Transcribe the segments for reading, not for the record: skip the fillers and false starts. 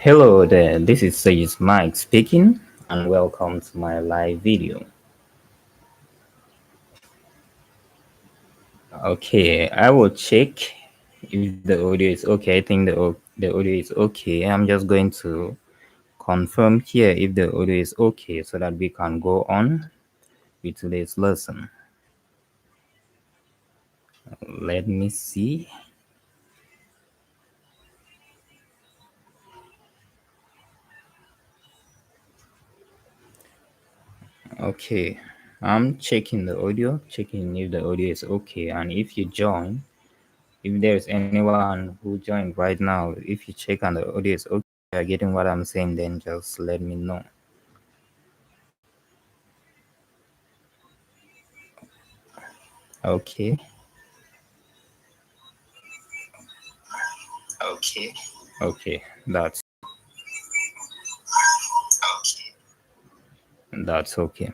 Hello there, this is Serges Mike speaking, and welcome to my live video. Okay, I will check if the audio is okay. I think the audio is okay. I'm just going to confirm here if the audio is okay so that we can go on with today's lesson. Let me see. Okay, I'm checking the audio, checking if the audio is okay, and if you join, if there's anyone who joined right now, if you check and the audio is okay, you are getting what I'm saying, then just let me know. Okay, Okay. okay, that's okay.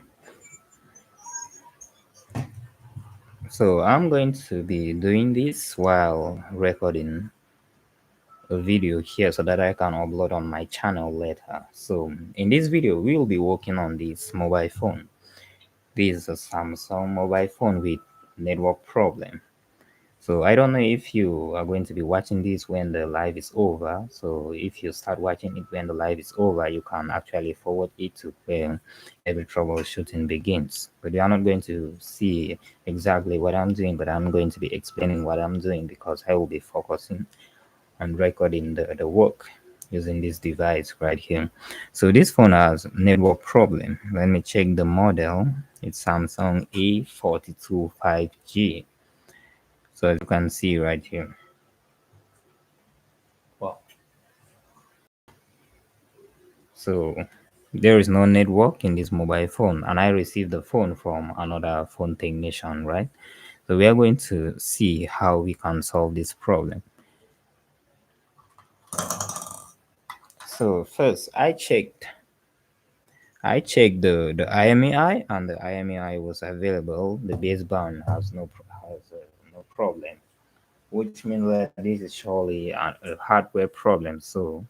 So I'm going to be doing this while recording a video here so that I can upload on my channel later. So in this video, we will be working on this mobile phone. This is a Samsung mobile phone with network problem. So I don't know if you are going to be watching this when the live is over. So if you start watching it when the live is over, you can actually forward it to where every troubleshooting begins. But you are not going to see exactly what I'm doing, but I'm going to be explaining what I'm doing because I will be focusing on recording the work using this device right here. So this phone has network problem. Let me check the model. It's Samsung A42 5G. So as you can see right here. Wow. So there is no network in this mobile phone, and I received the phone from another phone technician, right? So we are going to see how we can solve this problem. So first I checked the IMEI, and the IMEI was available. The baseband no problem, which means that this is surely a hardware problem. So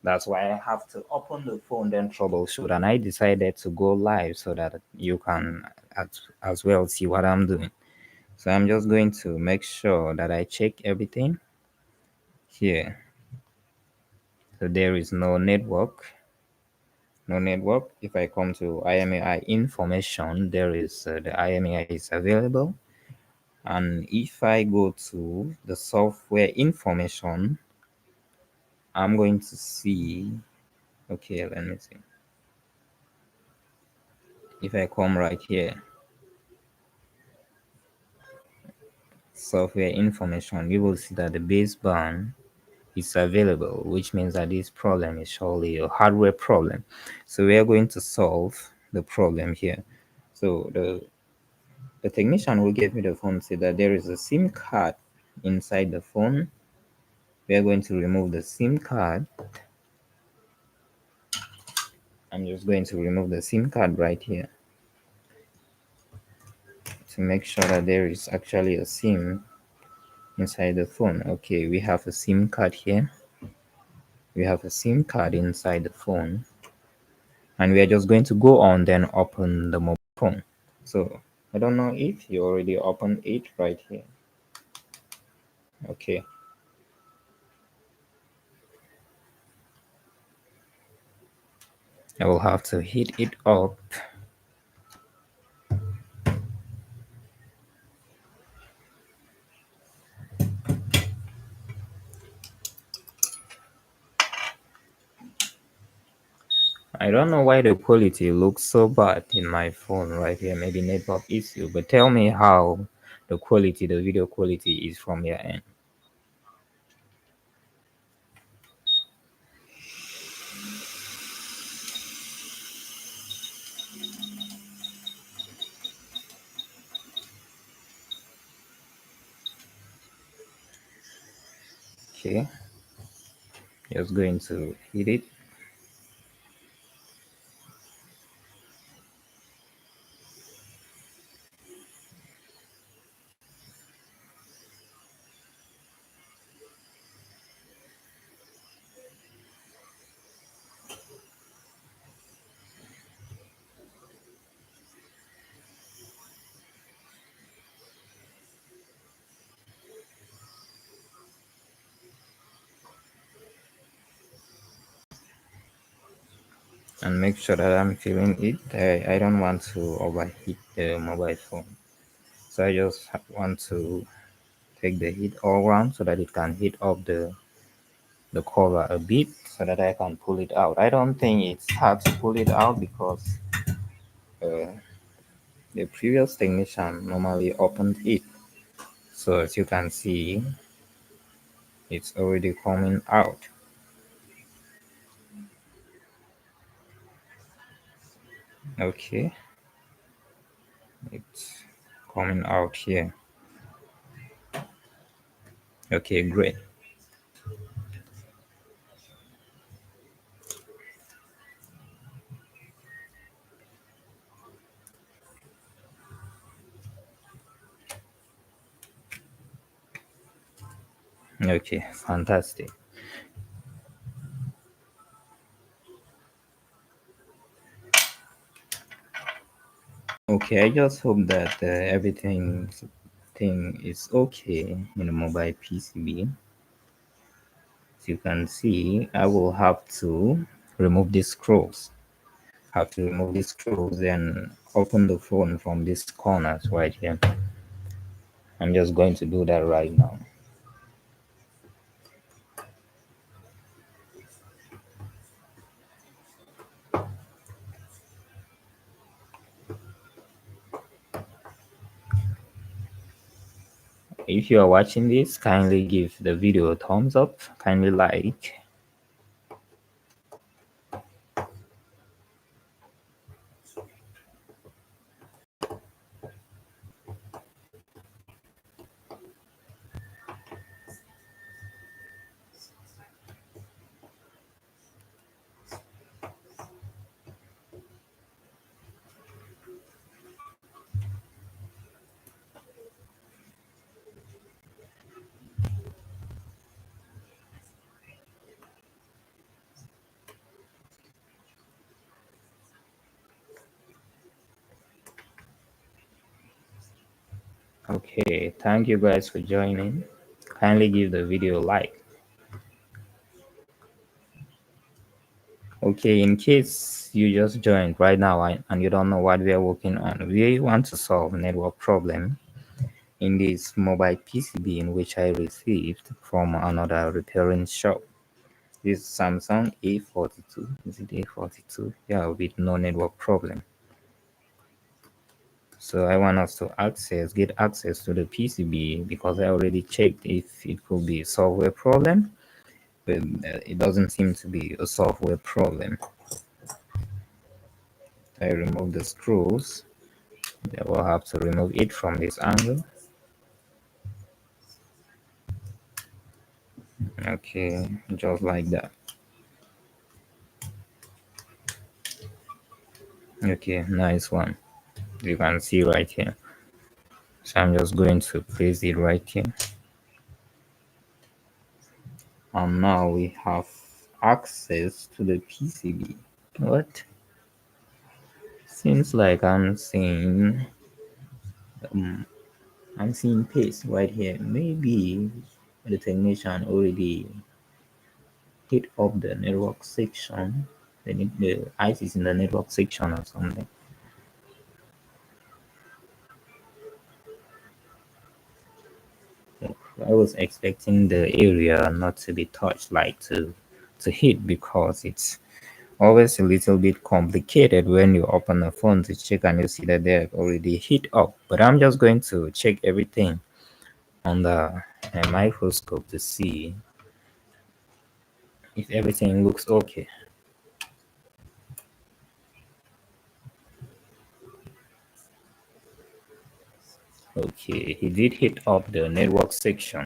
that's why I have to open the phone, then troubleshoot. And I decided to go live so that you can as well see what I'm doing. So I'm just going to make sure that I check everything here. So there is no network. No network. If I come to IMEI information, there is the IMEI is available. And if I go to the software information, I'm going to see. Okay, let me see. If I come right here, software information, you will see that the baseband is available, which means that this problem is surely a hardware problem. So we are going to solve the problem here. So the technician who gave me the phone said that there is a SIM card inside the phone. We are going to remove the SIM card. I'm just going to remove the SIM card right here to make sure that there is actually a SIM inside the phone. Okay, we have a SIM card here. We have a SIM card inside the phone, and we are just going to go on then open the mobile phone. So I don't know if you already opened it right here. Okay, I will have to heat it up. I don't know why the quality looks so bad in my phone right here. Maybe network issue, but tell me how the video quality is from your end. Okay, just going to heat it. and make sure that I'm feeling it. I don't want to overheat the mobile phone, so I just want to take the heat all around so that it can heat up the cover a bit so that I can pull it out. I don't think it's hard to pull it out because uh, the previous technician normally opened it. So as you can see, it's already coming out. Okay, it's coming out here. Okay, great. Okay, fantastic. Okay, I just hope that everything thing is okay in the mobile PCB. As you can see, I will have to remove these screws. Have to remove these screws and open the phone from these corners right here. I'm just going to do that right now. If you are watching this, kindly give the video a thumbs up, kindly like. Okay, thank you guys for joining. Kindly give the video a like. Okay, in case you just joined right now and you don't know what we are working on, we want to solve network problem in this mobile PCB in which I received from another repairing shop. This Samsung A42. Is it A42? Yeah, with no network problem. So I want us to get access to the PCB because I already checked if it could be a software problem, but it doesn't seem to be a software problem. I remove the screws. I will have to remove it from this angle. Okay, just like that. Okay, nice one. You can see right here. So I'm just going to place it right here. And now we have access to the PCB. What? Seems like I'm seeing paste right here. Maybe the technician already hit up the network section. The ice is in the network section or something. I was expecting the area not to be touched, like to hit, because it's always a little bit complicated when you open the phone to check and you see that they've already hit up. But I'm just going to check everything on the microscope to see if everything looks okay. Okay, he did hit up the network section.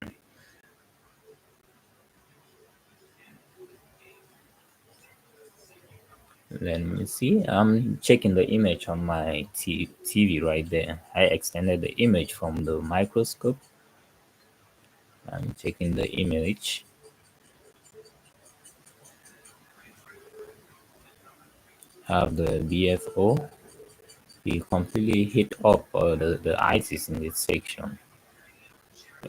Let me see. I'm checking the image on my TV right there. I extended the image from the microscope. I'm checking the image. Have the BFO. He completely hit up the ISIS in this section.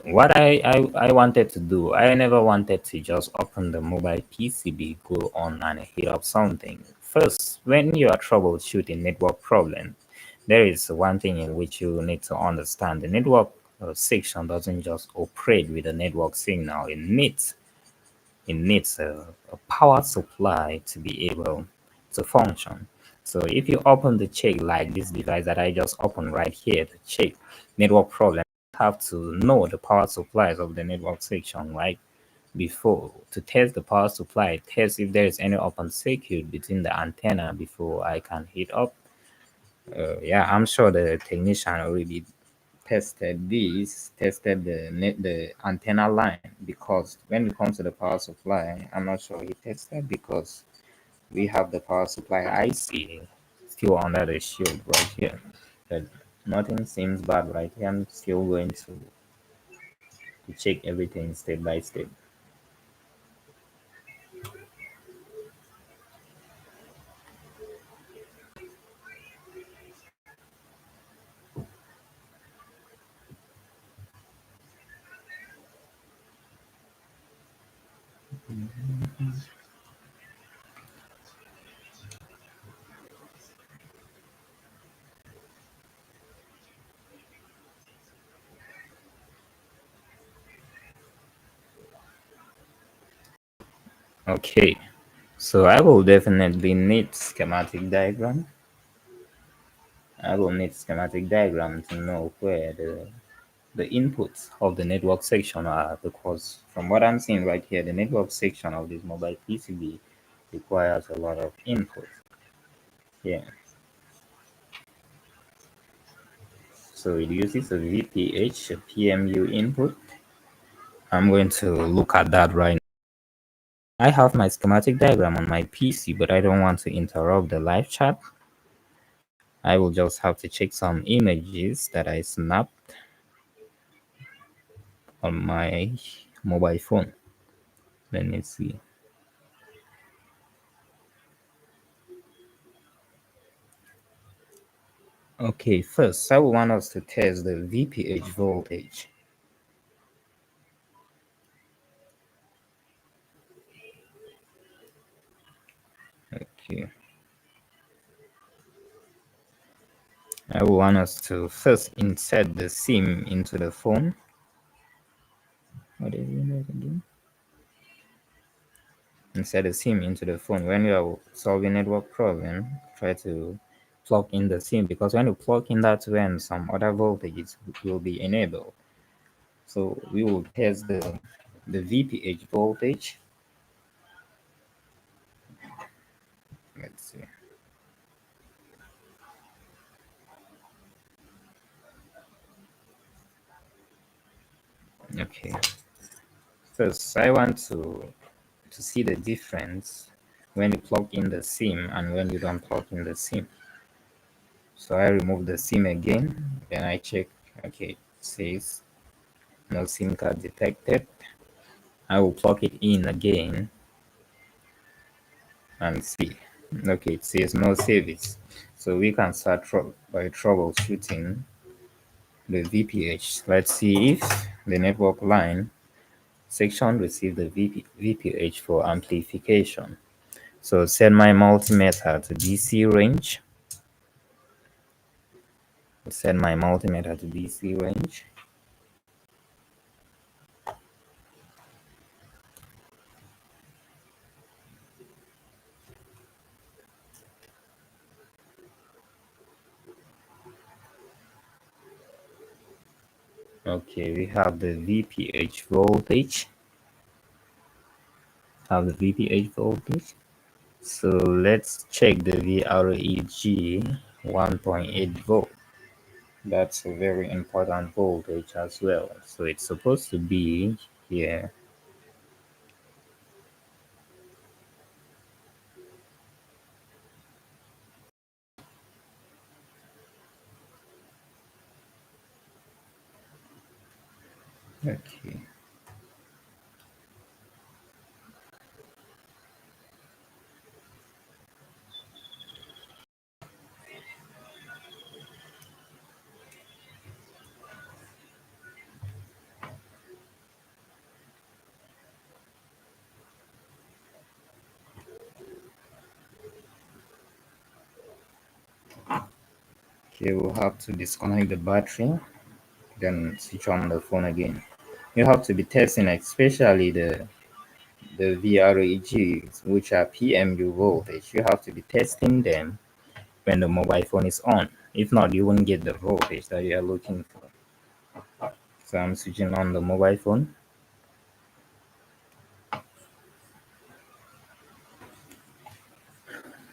What I wanted to do, I never wanted to just open the mobile PCB, go on and hit up something. first, when you are troubleshooting network problems, there is one thing in which you need to understand. The network section doesn't just operate with a network signal. It needs a power supply to be able to function. So if you open the check like this device that I just opened right here, to check network problem, you have to know the power supplies of the network section, right? Before to test the power supply, test if there is any open circuit between the antenna before I can heat up. Yeah, I'm sure the technician already tested the antenna line, because when it comes to the power supply, I'm not sure he tested, because we have the power supply IC still under the shield right here. But nothing seems bad right here. I'm still going to check everything step by step. Okay, so I will definitely need schematic diagram. I will need schematic diagram to know where the inputs of the network section are, because from what I'm seeing right here, the network section of this mobile PCB requires a lot of input. Yeah, so it uses a VPH, a PMU input. I'm going to look at that right now. I have my schematic diagram on my PC, but I don't want to interrupt the live chat. I will just have to check some images that I snapped on my mobile phone. Let me see. Okay, first I want us to test the VPH voltage. Okay, I want us to first insert the SIM into the phone. What is it again? Insert the SIM into the phone. When you are solving network problem, try to plug in the SIM, because when you plug in, that's when some other voltages will be enabled. So we will test the VPH voltage. Let's see. Okay. First, I want to see the difference when you plug in the SIM and when you don't plug in the SIM. So I remove the SIM again, then I check. Okay, it says no SIM card detected. I will plug it in again and see. Okay, it says no service. So we can start by troubleshooting the VPH. Let's see if the network line section receive the VPH for amplification. So set my multimeter to DC range. Set my multimeter to DC range. Okay, we have the VPH voltage. So let's check the VREG 1.8 volt. That's a very important voltage as well. So it's supposed to be here. Okay. Okay, we'll have to disconnect the battery, then switch on the phone again. You have to be testing especially the VRAGs, which are PMU voltage. You have to be testing them when the mobile phone is on. If not, you won't get the voltage that you are looking for. So I'm switching on the mobile phone.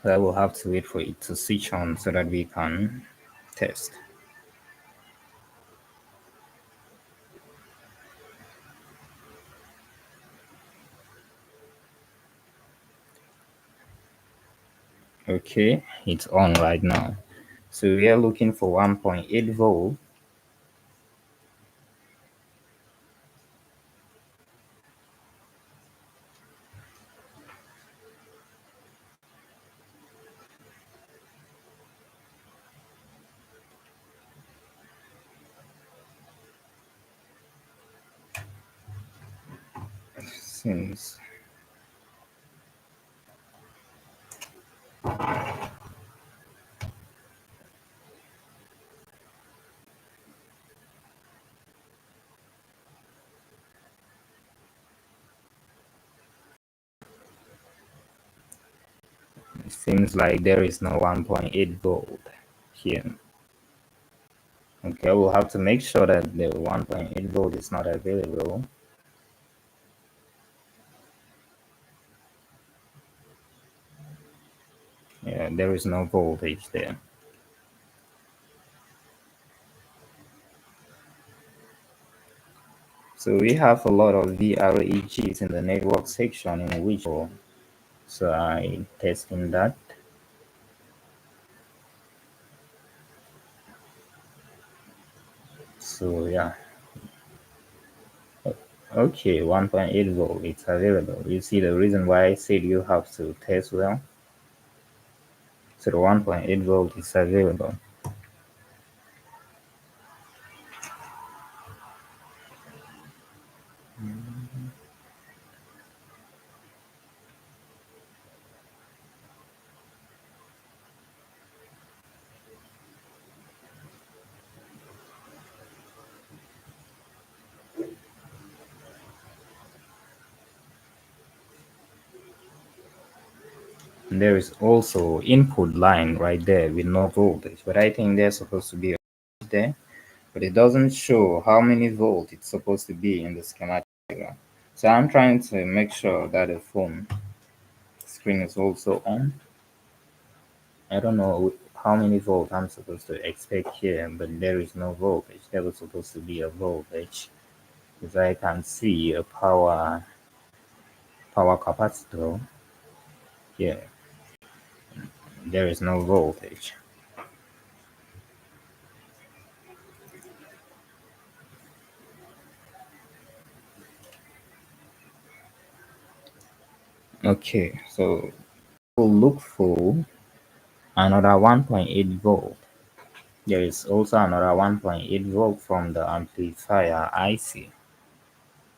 I will have to wait for it to switch on so that we can test. Okay, it's on right now. So we are looking for 1.8 volt. Since it seems like there is no 1.8 volt here. Okay, we'll have to make sure that the 1.8 volt is not available. Yeah, there is no voltage there. So we have a lot of VREGs in the network section in which, so I testing that. So yeah, okay, 1.8 volt, it's available. You see the reason why I said you have to test well. So the 1.8 volt is available. There is also input line right there with no voltage, but I think there's supposed to be a voltage there, but it doesn't show how many volts it's supposed to be in the schematic. So I'm trying to make sure that the phone screen is also on. I don't know how many volts I'm supposed to expect here, but there is no voltage. There was supposed to be a voltage, because I can see a power capacitor here. There is no voltage. Okay, so we'll look for another 1.8 volt. There is also another 1.8 volt from the amplifier IC.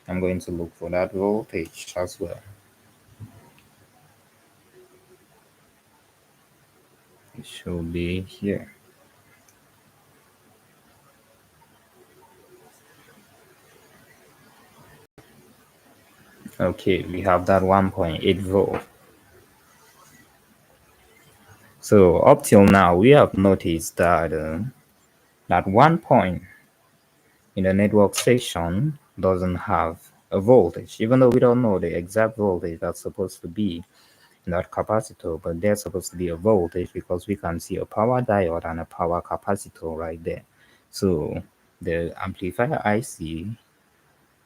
I'm going to look for that voltage as well. It should be here. Okay, we have that 1.8 volt. So up till now, we have noticed that that one point in the network section doesn't have a voltage, even though we don't know the exact voltage that's supposed to be in that capacitor, but there's supposed to be a voltage because we can see a power diode and a power capacitor right there. So the amplifier IC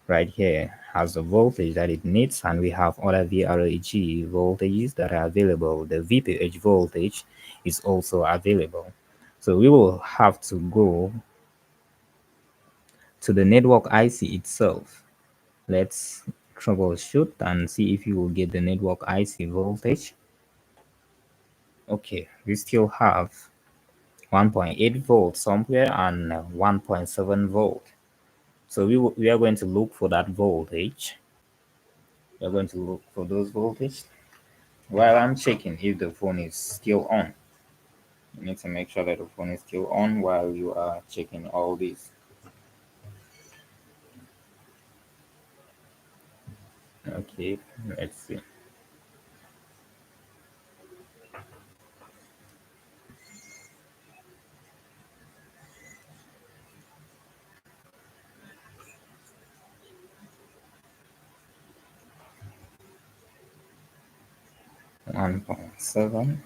right here has the voltage that it needs, and we have other VRAG voltages that are available. The VPH voltage is also available. So we will have to go to the network IC itself. Let's troubleshoot and see if you will get the network IC voltage. Okay, we still have 1.8 volt somewhere and 1.7 volt. So we are going to look for that voltage. We are going to look for those voltage while I'm checking if the phone is still on. You need to make sure that the phone is still on while you are checking all this. Okay, let's see. 1.7.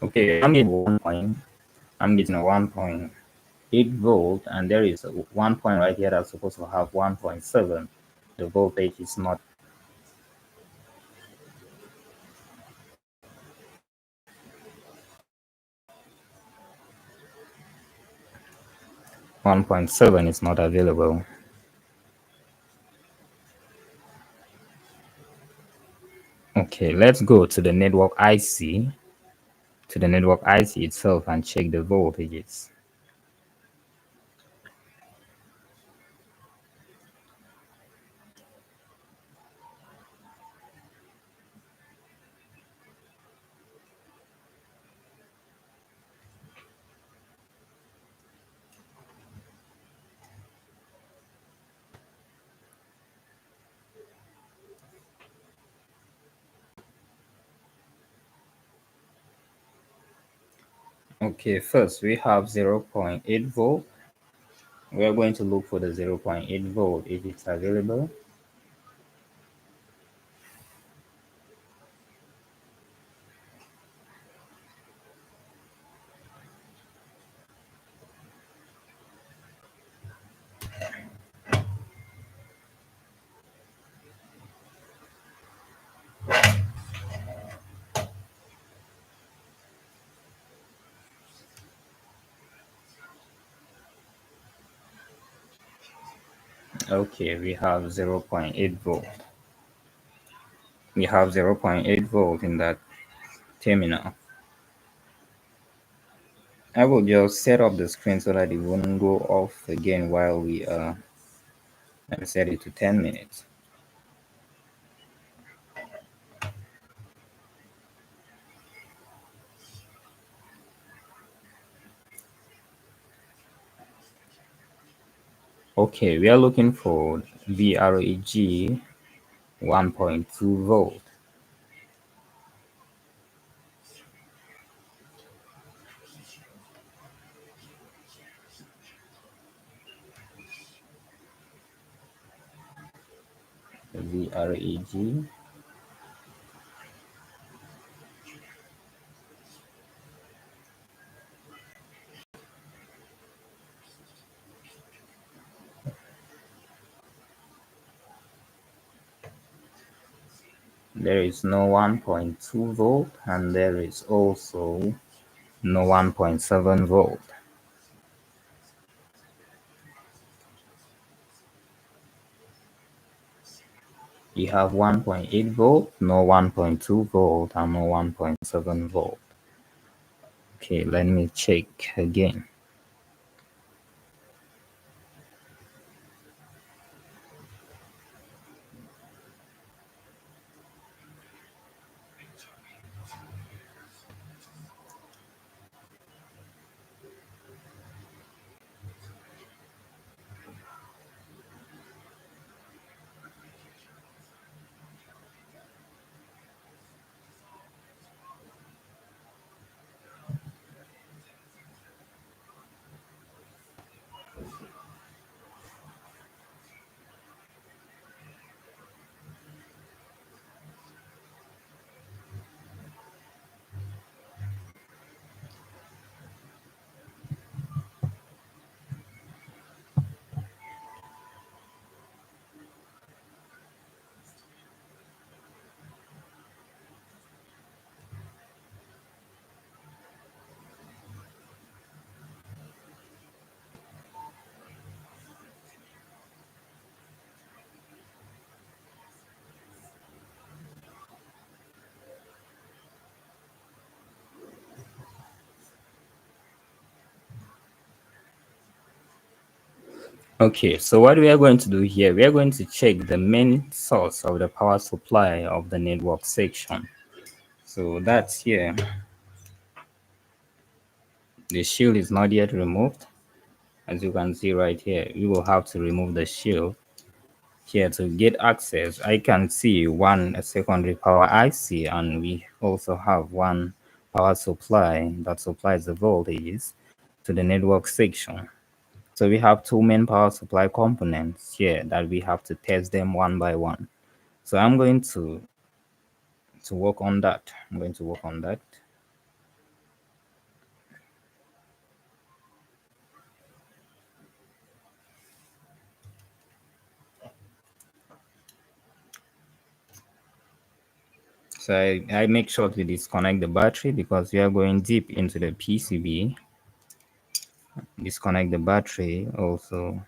Okay, I'm getting a 1.8 volt, and there is 1 point right here that's supposed to have 1.7. The voltage is not 1.7 is not available. Okay, let's go to the network IC, itself, and check the voltages. Okay, first we have 0.8 volt. We are going to look for the 0.8 volt if it's available. Okay, we have 0.8 volt. We have 0.8 volt in that terminal. I will just set up the screen so that it won't go off again while we let me set it to 10 minutes. Okay, we are looking for VREG 1.2 volt. VREG. There is no 1.2 volt, and there is also no 1.7 volt. You have 1.8 volt, no 1.2 volt, and no 1.7 volt. Okay, let me check again. Okay, so what we are going to do here, we are going to check the main source of the power supply of the network section. So that's here. The shield is not yet removed. As you can see right here, we will have to remove the shield here to get access. I can see one secondary power IC, and we also have one power supply that supplies the voltages to the network section. So we have two main power supply components here that we have to test them one by one. So I'm going to work on that. I'm going to work on that. So I make sure to disconnect the battery because we are going deep into the PCB. Disconnect the battery also.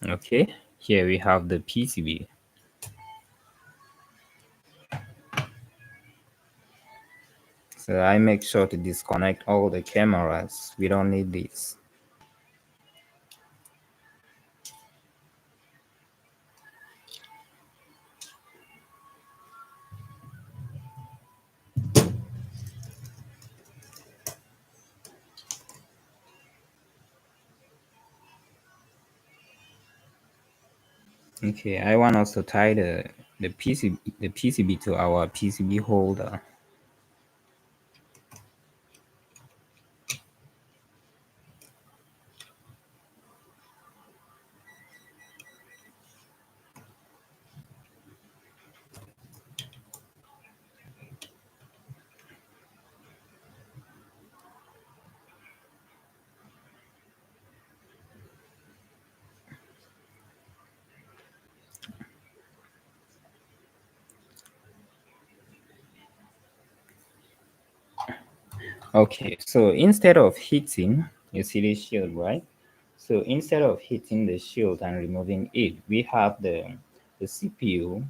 Okay, here we have the PCB. So I make sure to disconnect all the cameras. We don't need this. Okay, I want us to tie the PCB to our PCB holder. Okay, so instead of hitting, you see the shield, right? So instead of hitting the shield and removing it, we have the CPU.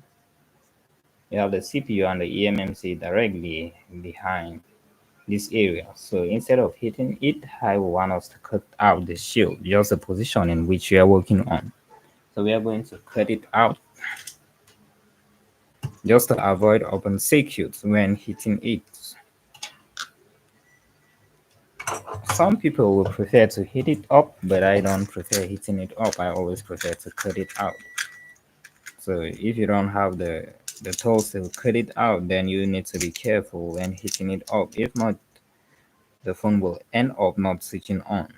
We have the CPU and the eMMC directly behind this area. So instead of hitting it, I want us to cut out the shield, just the position in which we are working on. So we are going to cut it out just to avoid open circuits when hitting it. Some people will prefer to hit it up, but I don't prefer hitting it up. I always prefer to cut it out. So if you don't have the tools to cut it out, then you need to be careful when hitting it up. If not, the phone will end up not switching on.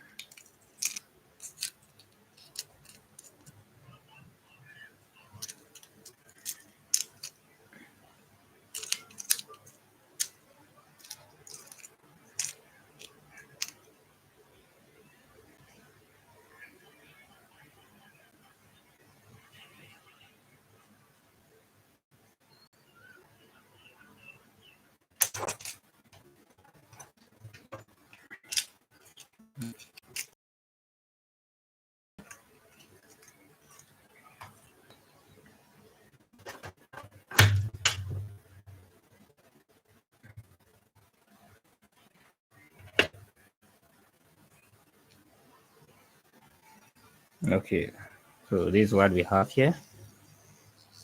Okay, so this is what we have here.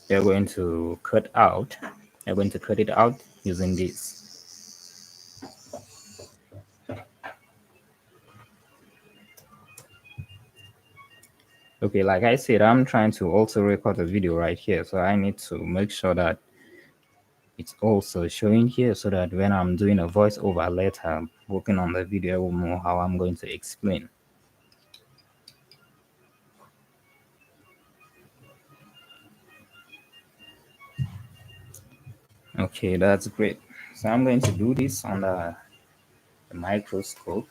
We're going to cut out. We're going to cut it out using this. Okay, like I said, I'm trying to also record a video right here, so I need to make sure that it's also showing here so that when I'm doing a voiceover later, working on the video, I will know how I'm going to explain. Okay, that's great. So I'm going to do this on the the microscope.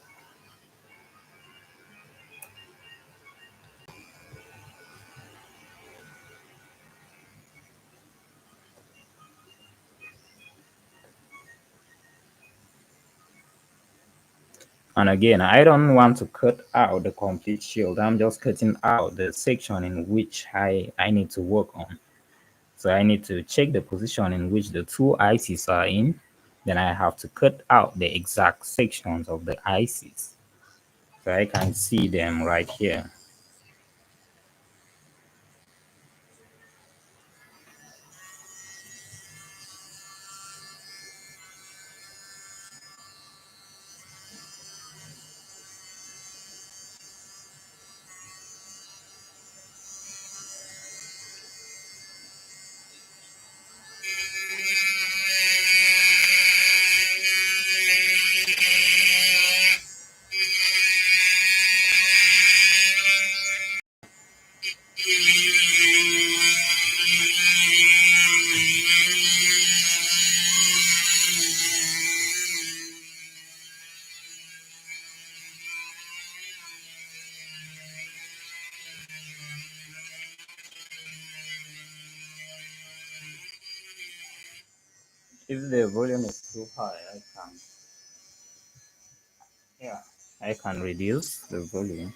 And again, I don't want to cut out the complete shield. I'm just cutting out the section in which I need to work on. So I need to check the position in which the two ICs are in. Then I have to cut out the exact sections of the ICs. So I can see them right here. If the volume is too high, I can reduce the volume.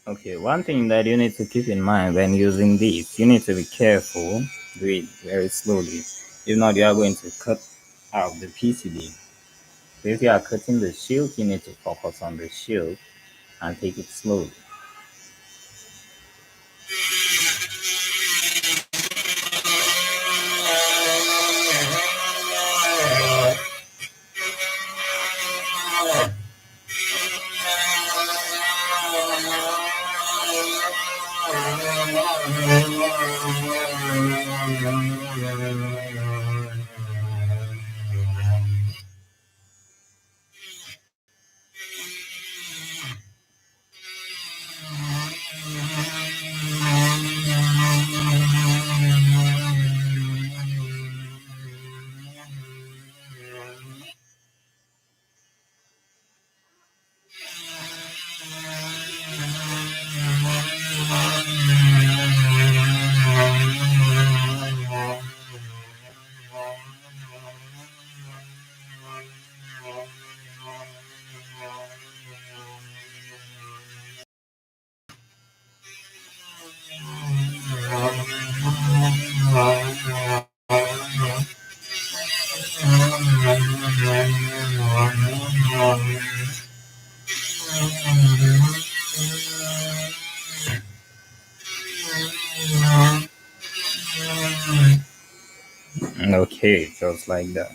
Okay, one thing that you need to keep in mind when using this, you need to be careful, do it very slowly. If not, you are going to cut out the PCB. So if you are cutting the shield, you need to focus on the shield and take it slowly. Okay, just like that.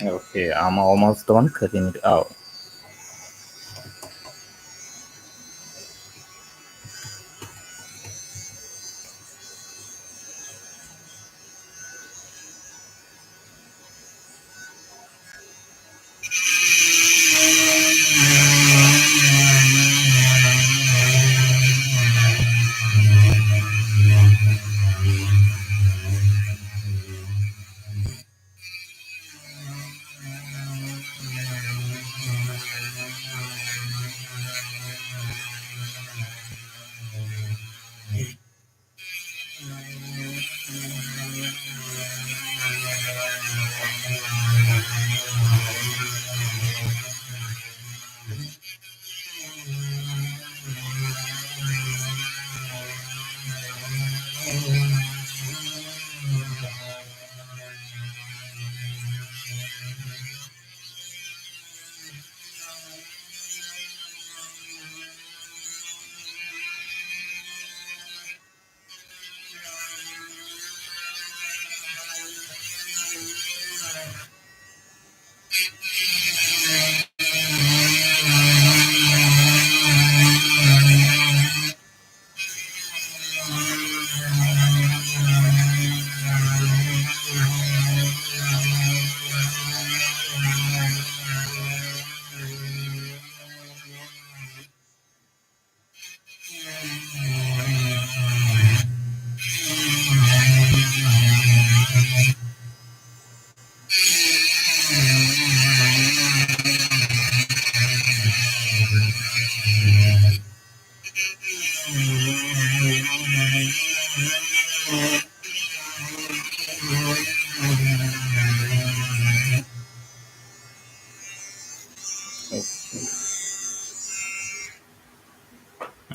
Okay, I'm almost done cutting it out.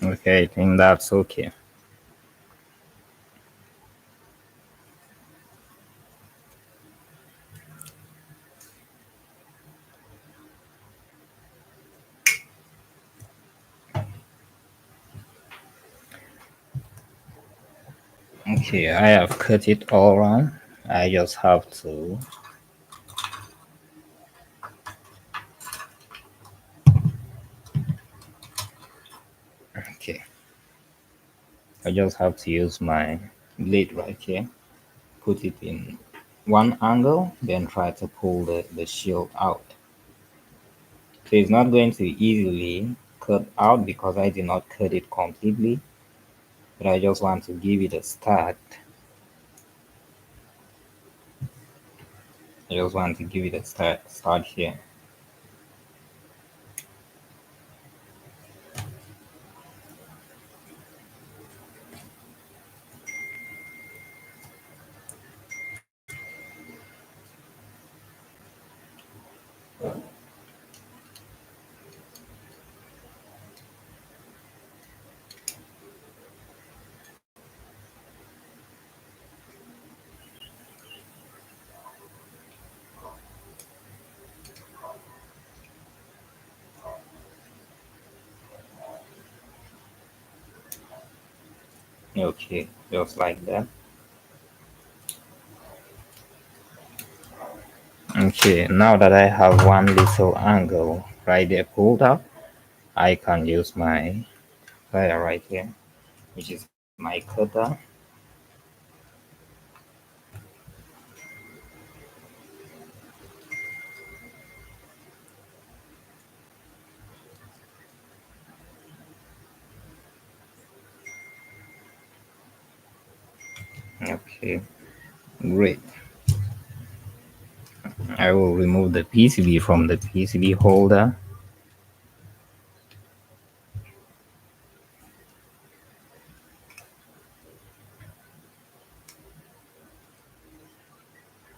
Okay, I think that's okay. Okay, I have cut it all around. I just have to. Okay, I just have to use my blade right here, put it in one angle, then try to pull the shield out. So it's not going to easily cut out because I did not cut it completely, but I just want to give it a start. I just want to give it a start here. Okay, just like that. Okay, now that I have one little angle right there pulled up, I can use my plier right here, which is my cutter. Okay, great. I will remove the PCB from the PCB holder.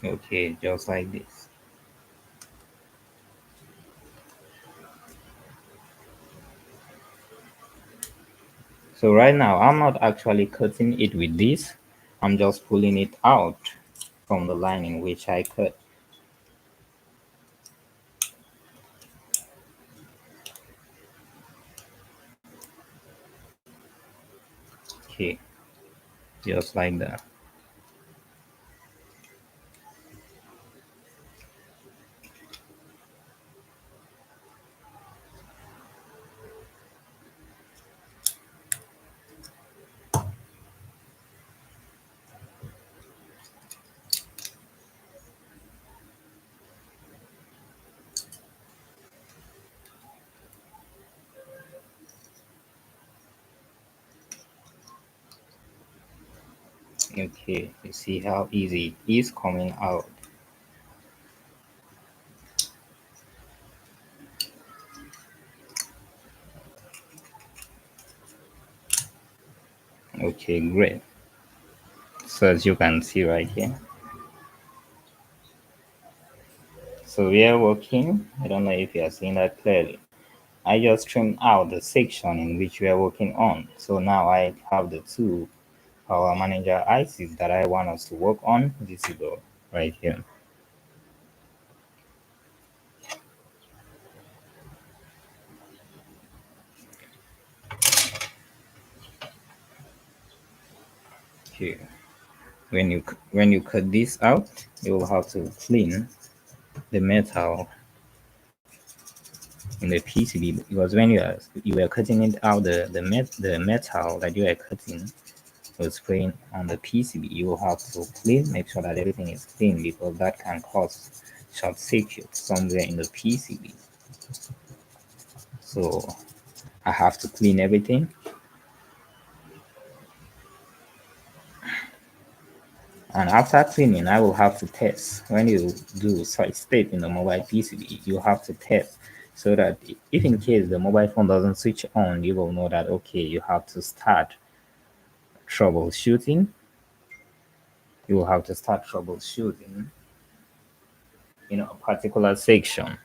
Okay, just like this. So right now, I'm not actually cutting it with this. I'm just pulling it out from the line in which I cut. Okay, just like that. Okay, you see how easy it is coming out. Okay, great. So as you can see right here. So we are working. I don't know if you are seeing that clearly. I just trimmed out the section in which we are working on. So now I have the two power manager ICs that I want us to work on visible right here. Here. When you cut this out, you will have to clean the metal in the PCB, because when you are cutting it out, the metal that you are cutting was spraying on the PCB. You will have to clean, make sure that everything is clean, because that can cause short circuit somewhere in the PCB. So I have to clean everything, and after cleaning I will have to test. When you do such step in the mobile PCB, you have to test, so that if in case the mobile phone doesn't switch on, you will know that okay, you have to start troubleshooting. You will have to start troubleshooting in a particular section.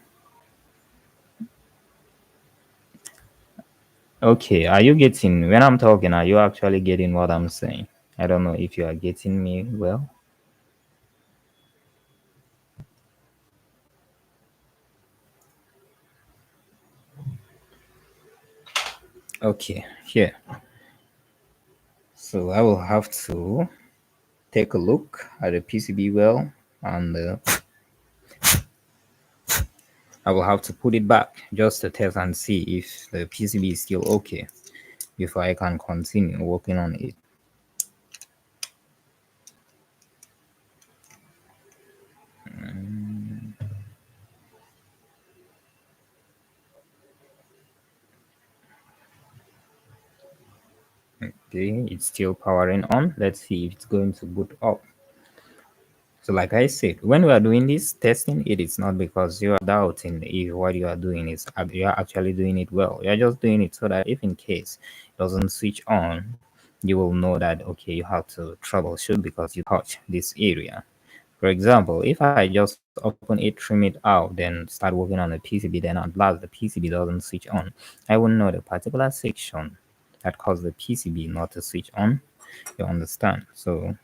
Okay, are you getting, when I'm talking, are you actually getting what I'm saying? I don't know if you are getting me well. Okay, here. So I will have to take a look at the PCB well, and I will have to put it back just to test and see if the PCB is still okay before I can continue working on it. Okay, it's still powering on. Let's see if it's going to boot up. So like I said, when we are doing this testing, it is not because you are doubting if what you are doing is you are actually doing it well. You are just doing it so that if in case it doesn't switch on, you will know that okay, you have to troubleshoot because you touch this area. For example, if I just open it, trim it out, then start working on the PCB, then at last the PCB doesn't switch on, I will know the particular section that caused the PCB not to switch on. You understand? So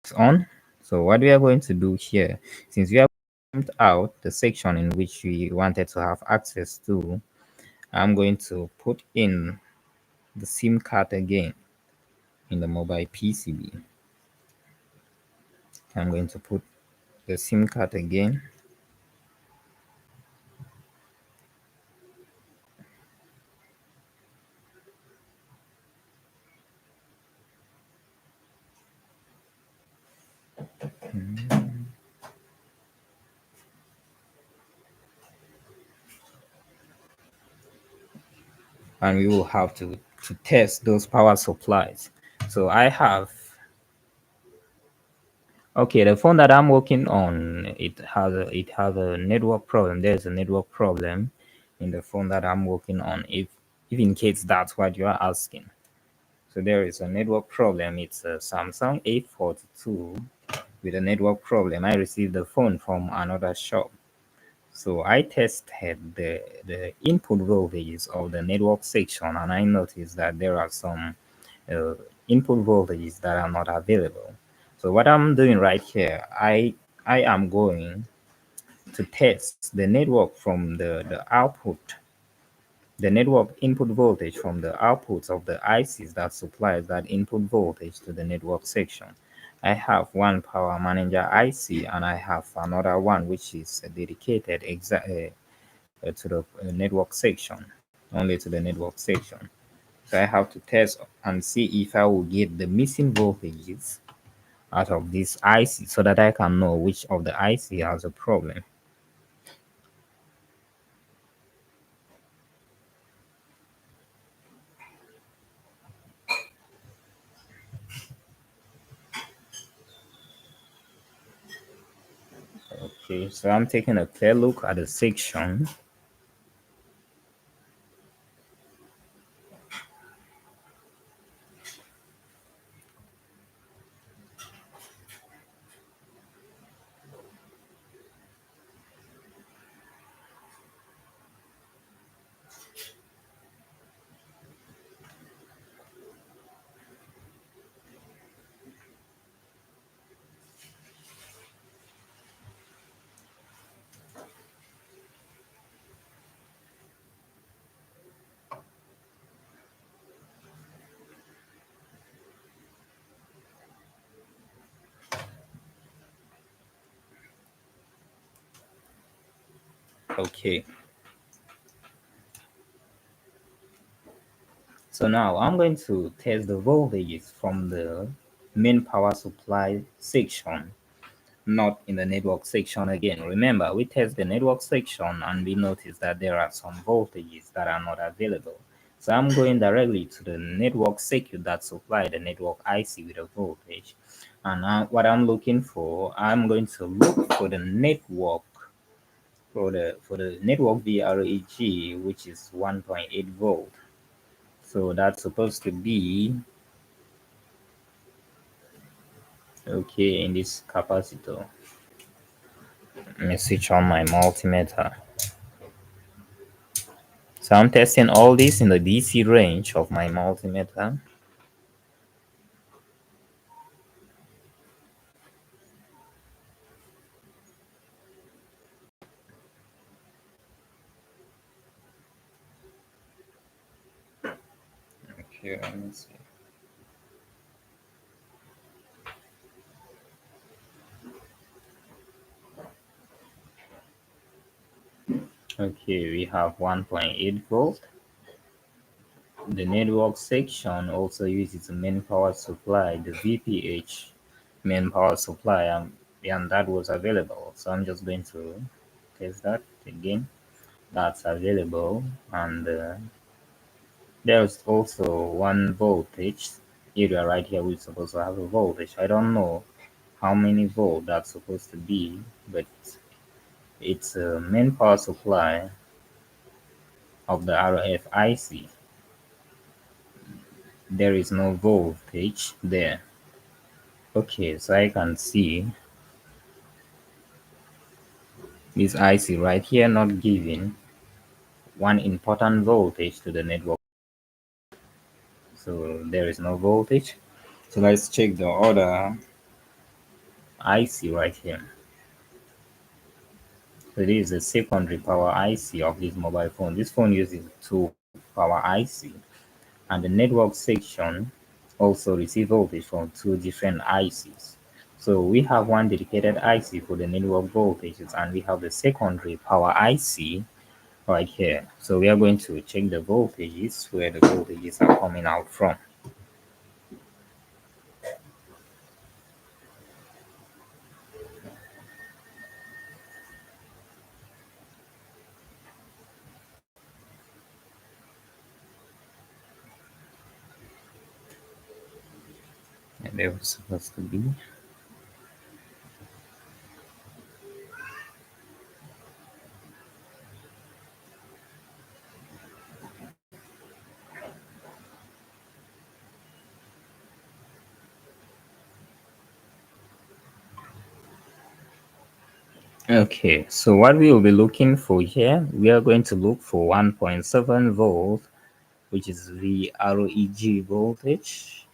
it's on. So what we are going to do here, since we have trimmed out the section in which we wanted to have access to, I'm going to put in the SIM card again in the mobile PCB. I'm going to put the SIM card again. And we will have to test those power supplies. So I have, okay, the phone that I'm working on, it has a network problem. There's a network problem in the phone that I'm working on, if in case that's what you are asking. So there is a network problem. It's a Samsung A42 with a network problem. I received the phone from another shop. So I tested the input voltages of the network section, and I noticed that there are some uh, input voltages that are not available. So what I'm doing right here, I am going to test the network from the output, the network input voltage from the outputs of the ICs that supplies that input voltage to the network section. I have one power manager IC, and I have another one which is dedicated to the network section, only to the network section. So I have to test and see if I will get the missing voltages out of this IC so that I can know which of the IC has a problem. Okay, so I'm taking a clear look at the section. Okay, so now I'm going to test the voltages from the main power supply section, not in the network section again. Remember, we test the network section and we notice that there are some voltages that are not available. So I'm going directly to the network circuit that supply the network IC with a voltage. And what I'm looking for, I'm going to look for the network, for the network VREG, which is 1.8 volt. So that's supposed to be okay in this capacitor. Let me switch on my multimeter. So I'm testing all this in the DC range of my multimeter. Okay, let me see. Okay, we have 1.8 volt. The network section also uses the main power supply, the VPH main power supply, and that was available. So I'm just going to test that again. That's available, and there's also one voltage area right here. We're supposed to have a voltage. I don't know how many volt that's supposed to be, but it's a main power supply of the RFIC. There is no voltage there. Okay, so I can see this IC right here not giving one important voltage to the network. So there is no voltage. So let's check the other IC right here. So this is a secondary power IC of this mobile phone. This phone uses two power IC. and the network section also receive voltage from two different ICs. So we have one dedicated IC for the network voltages, and we have the secondary power IC right here. So we are going to check the voltages where the voltages are coming out from. And they were supposed to be. Okay, so what we will be looking for here, we are going to look for 1.7 volt, which is the REG voltage,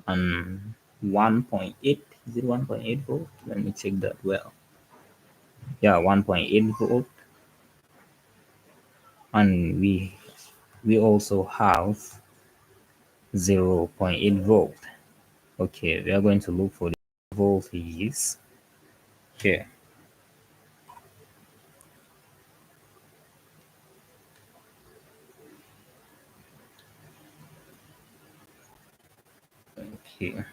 and 1.8, is it 1.8 volt? Let me check that well. Yeah, 1.8 volt, and we also have 0.8 volt. Okay, we are going to look for the voltages here. Okay.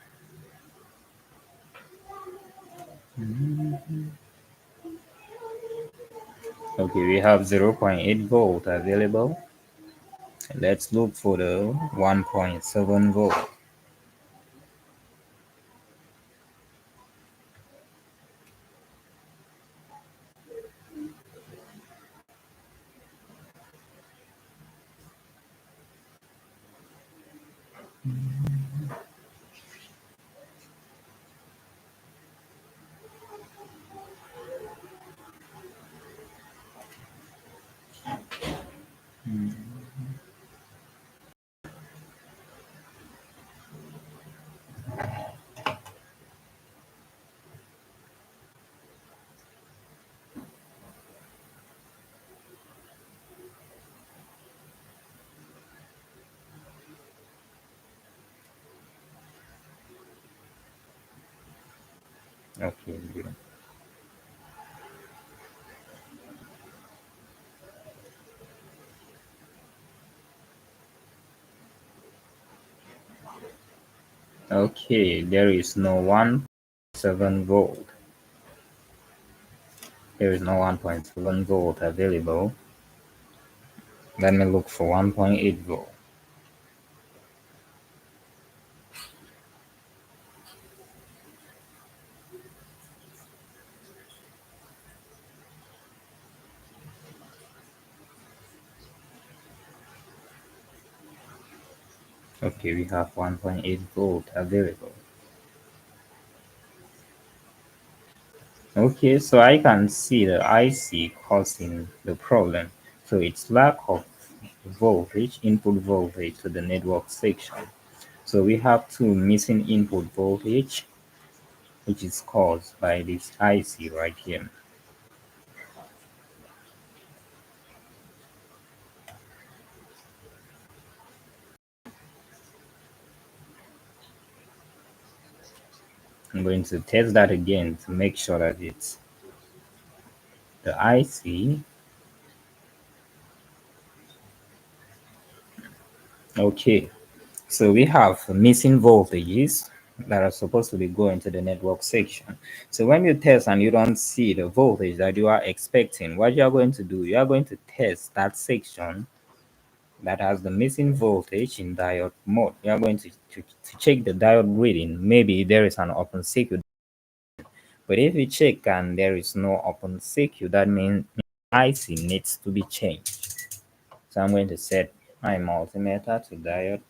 Okay, we have 0.8 volt available. Let's look for the 1.7 volt. Okay, good. Okay, there is no 1.7 volt. There is no 1.7 volt available. Let me look for 1.8 volt. Okay, we have 1.8 volt available. Okay, so I can see the IC causing the problem. So it's lack of voltage, input voltage to the network section. So we have two missing input voltage, which is caused by this IC right here. I'm going to test that again to make sure that it's the IC. Okay, so we have missing voltages that are supposed to be going to the network section. So when you test and you don't see the voltage that you are expecting, what you are going to do, you are going to test that section that has the missing voltage in diode mode. You are going to check the diode reading. Maybe there is an open circuit. But if you check and there is no open circuit, that means IC needs to be changed. So I'm going to set my multimeter to diode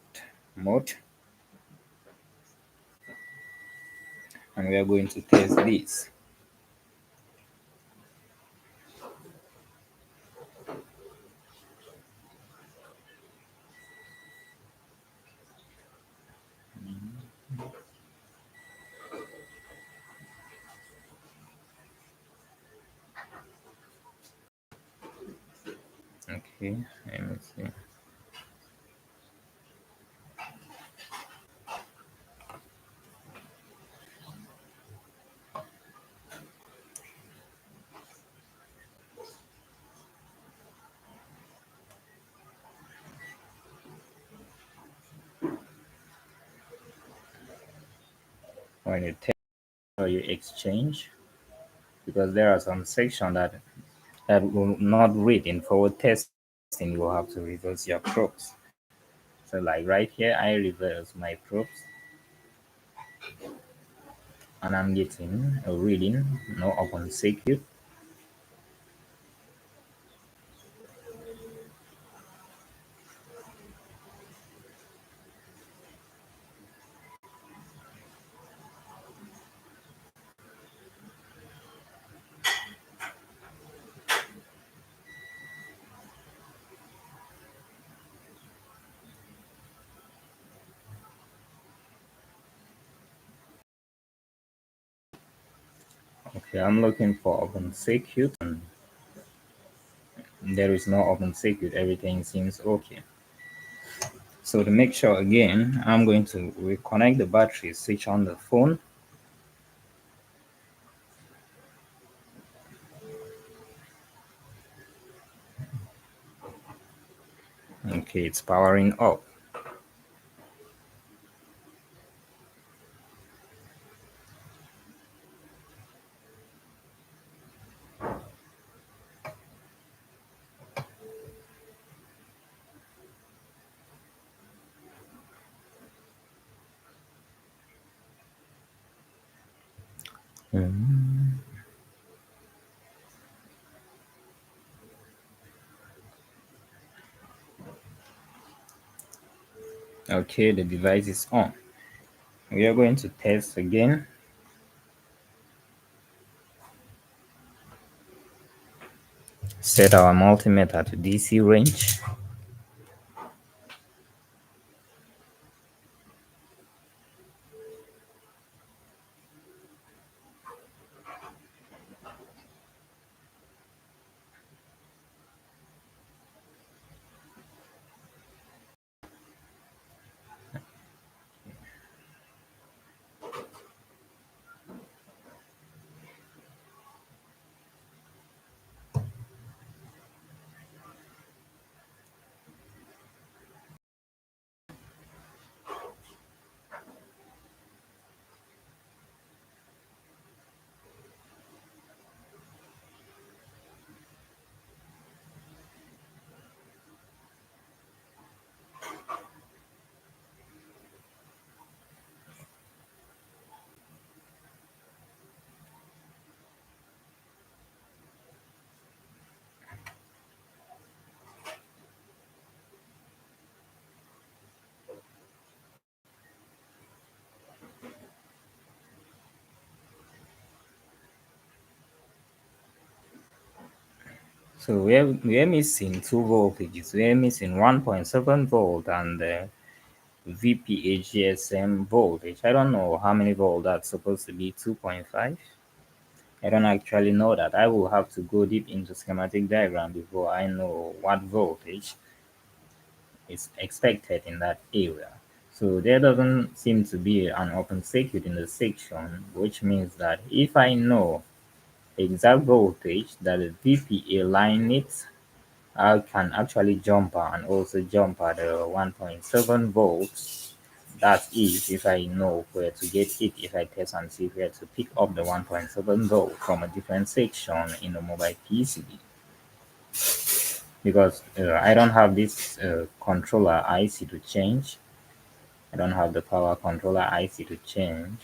mode, and we are going to test this. Okay, let me see. when you test or you exchange, because there are some sections that will not read in forward testing. You will have to reverse your probes. So like right here, I reverse my probes and I'm getting a reading, no open circuit. Okay, I'm looking for open circuit and there is no open circuit. Everything seems okay. So to make sure again, I'm going to reconnect the battery, switch on the phone. Okay, it's powering up. Mhm. Okay, the device is on. We are going to test again. Set our multimeter to DC range. So we're missing two voltages. We're missing 1.7 volt and VPA GSM voltage. I don't know how many volt that's supposed to be. 2.5. I don't actually know that. I will have to go deep into schematic diagram before I know what voltage is expected in that area. So there doesn't seem to be an open circuit in the section, which means that if I know exact voltage that the VPA line needs, I can actually jumper and also jumper the 1.7 volts. That is, if I know where to get it, if I test and see where to pick up the 1.7 volt from a different section in the mobile PCB. Because I don't have this controller IC to change. I don't have the power controller IC to change.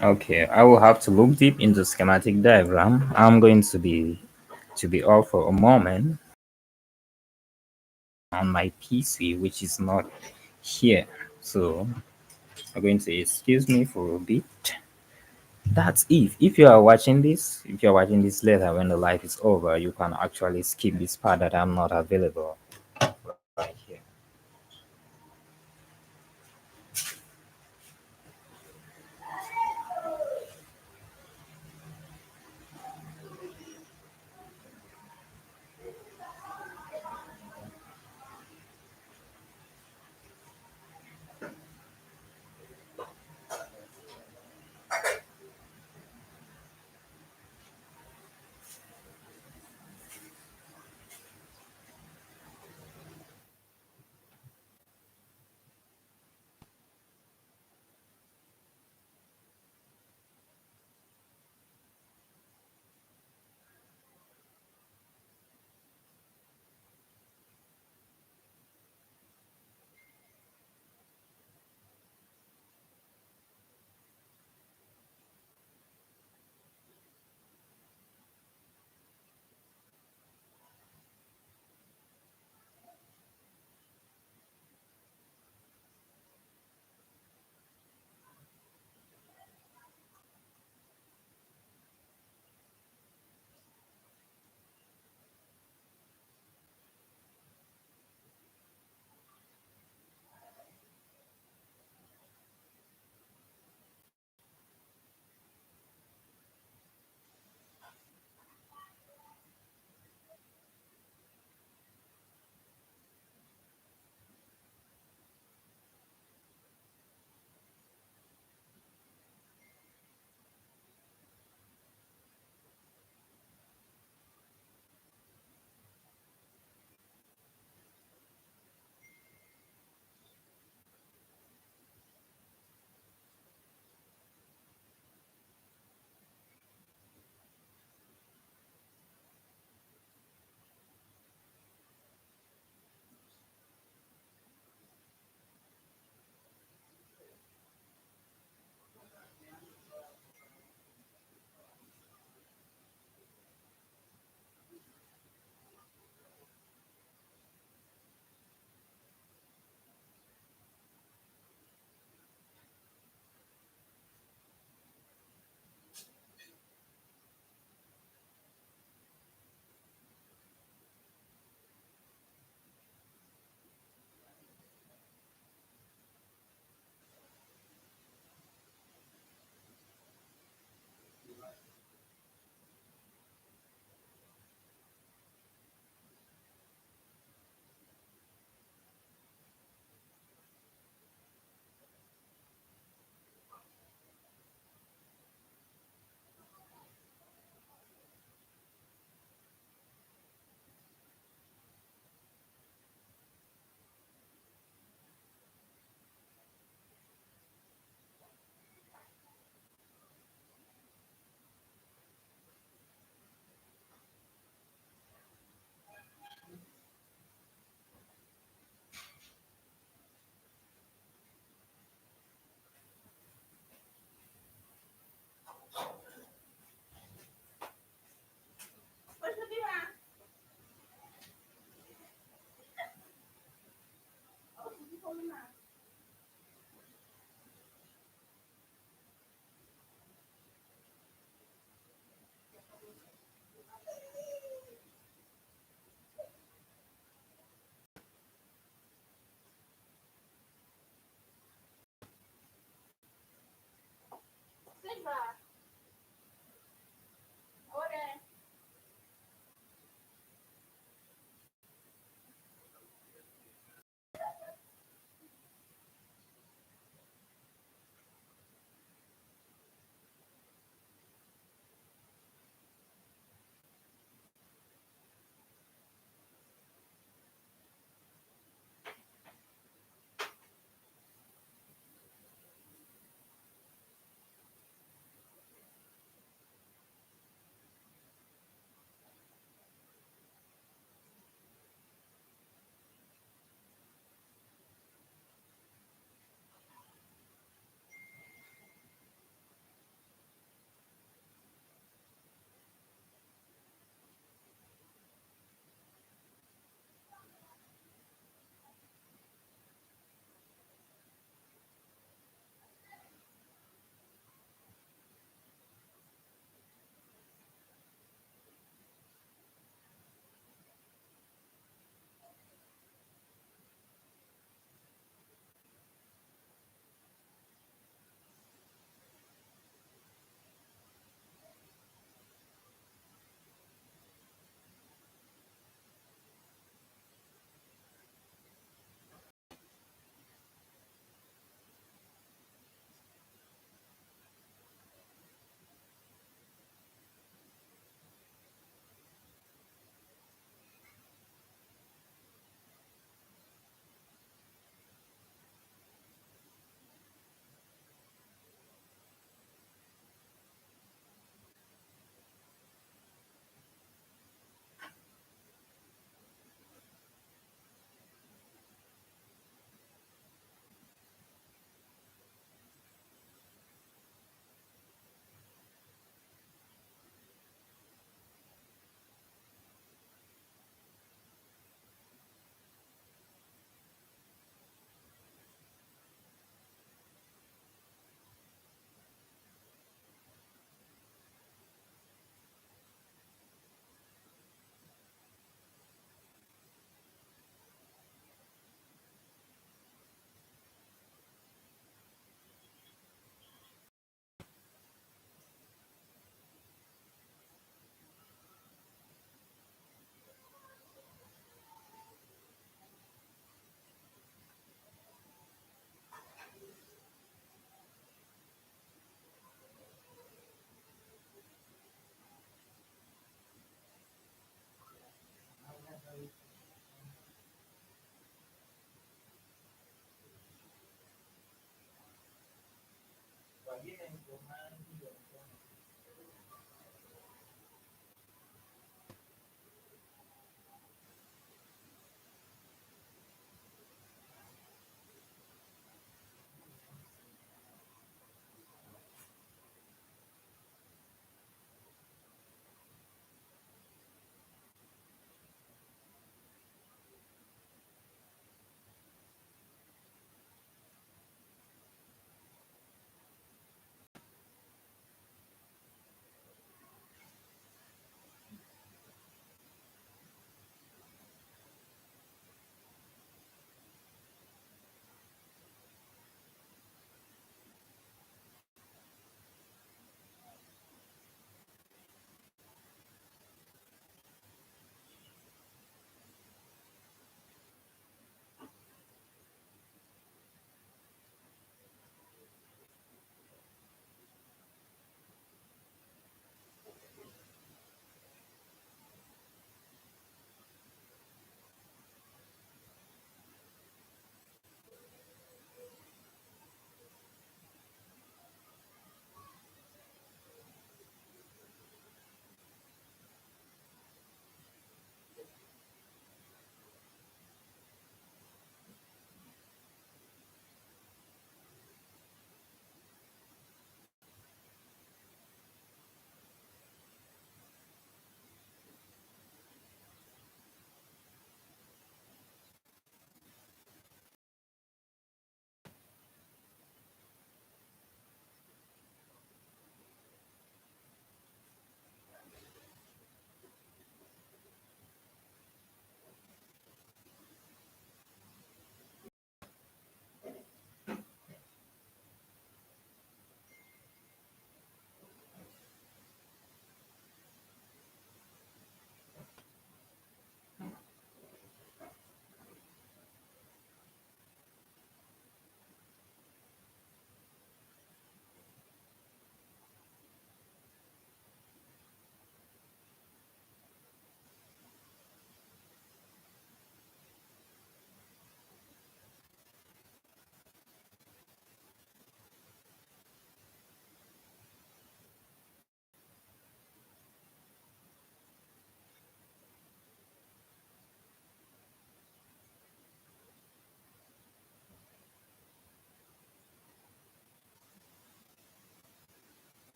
Okay, I will have to look deep into schematic diagram. I'm going to be off for a moment on my PC, which is not here. So I'm going to excuse me for a bit. That's if you are watching this, if you're watching this later when the live is over, you can actually skip this part that I'm not available right here.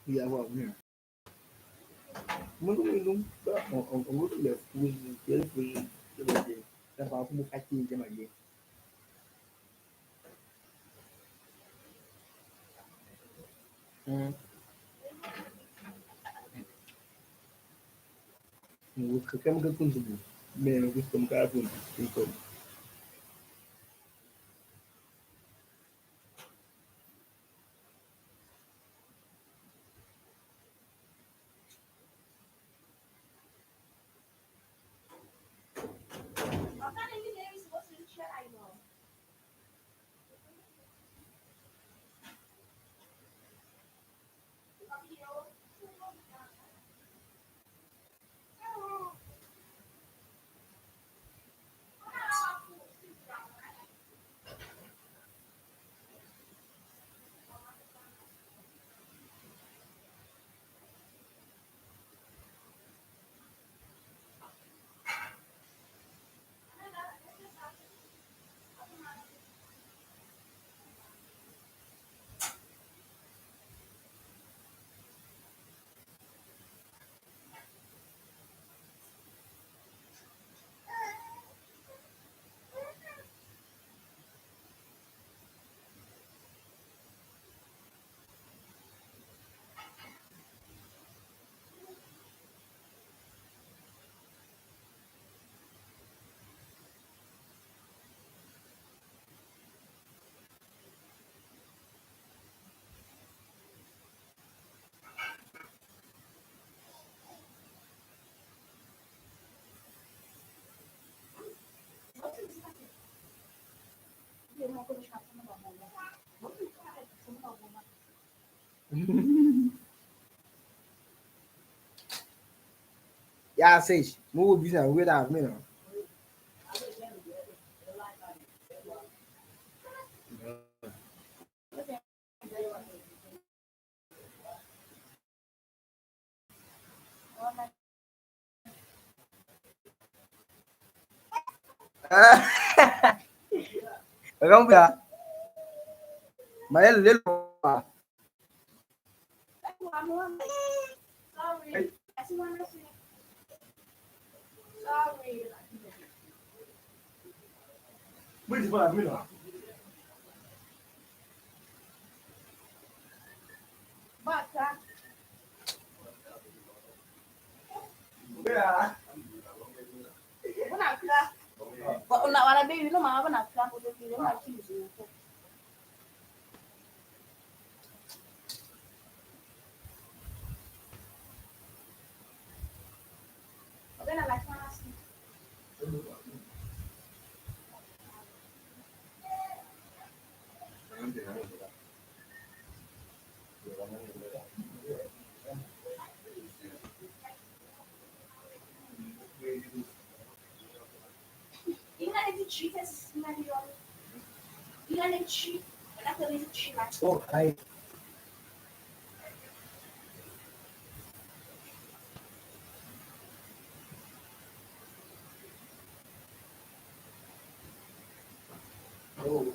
Yeah, well, yeah. Muito đúng đó, ông rất là vui chơi vui chơi là gì? Ta bảo không mua cái chi cho mày gì? Ừ. Cái con gì? Mẹ nó cứ cầm cái con. Yeah, Sage, move this and wait out, me. Không biết à? Mà lên à? Biết gì mà biết à? Biết à? Nak warna baby no mama na kila ko baby no ma kili zo. Bena la kana si. Ina ne ti chi esse melhor. Ina ne chi. Ela também ti lá. Oh, hi. Oh.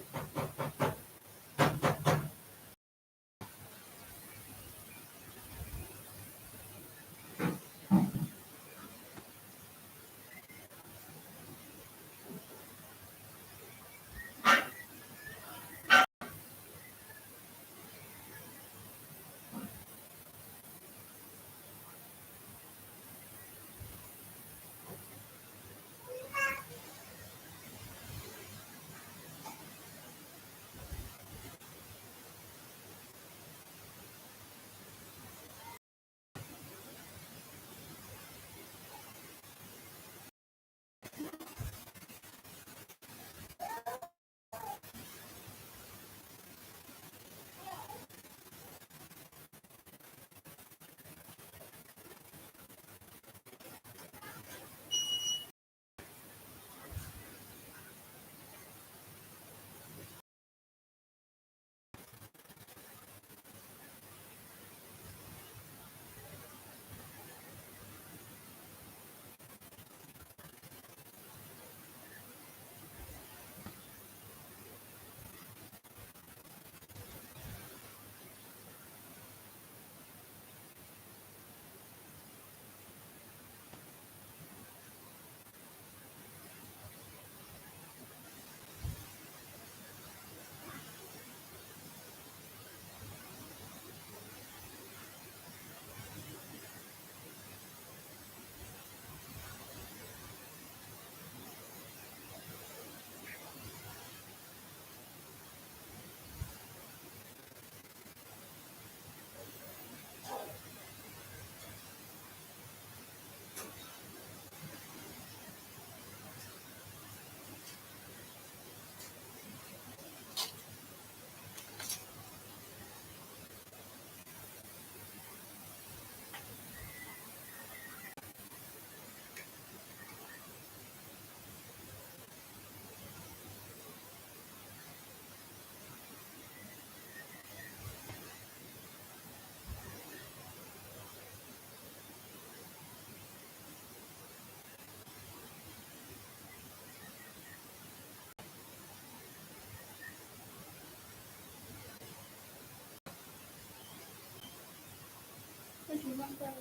remember.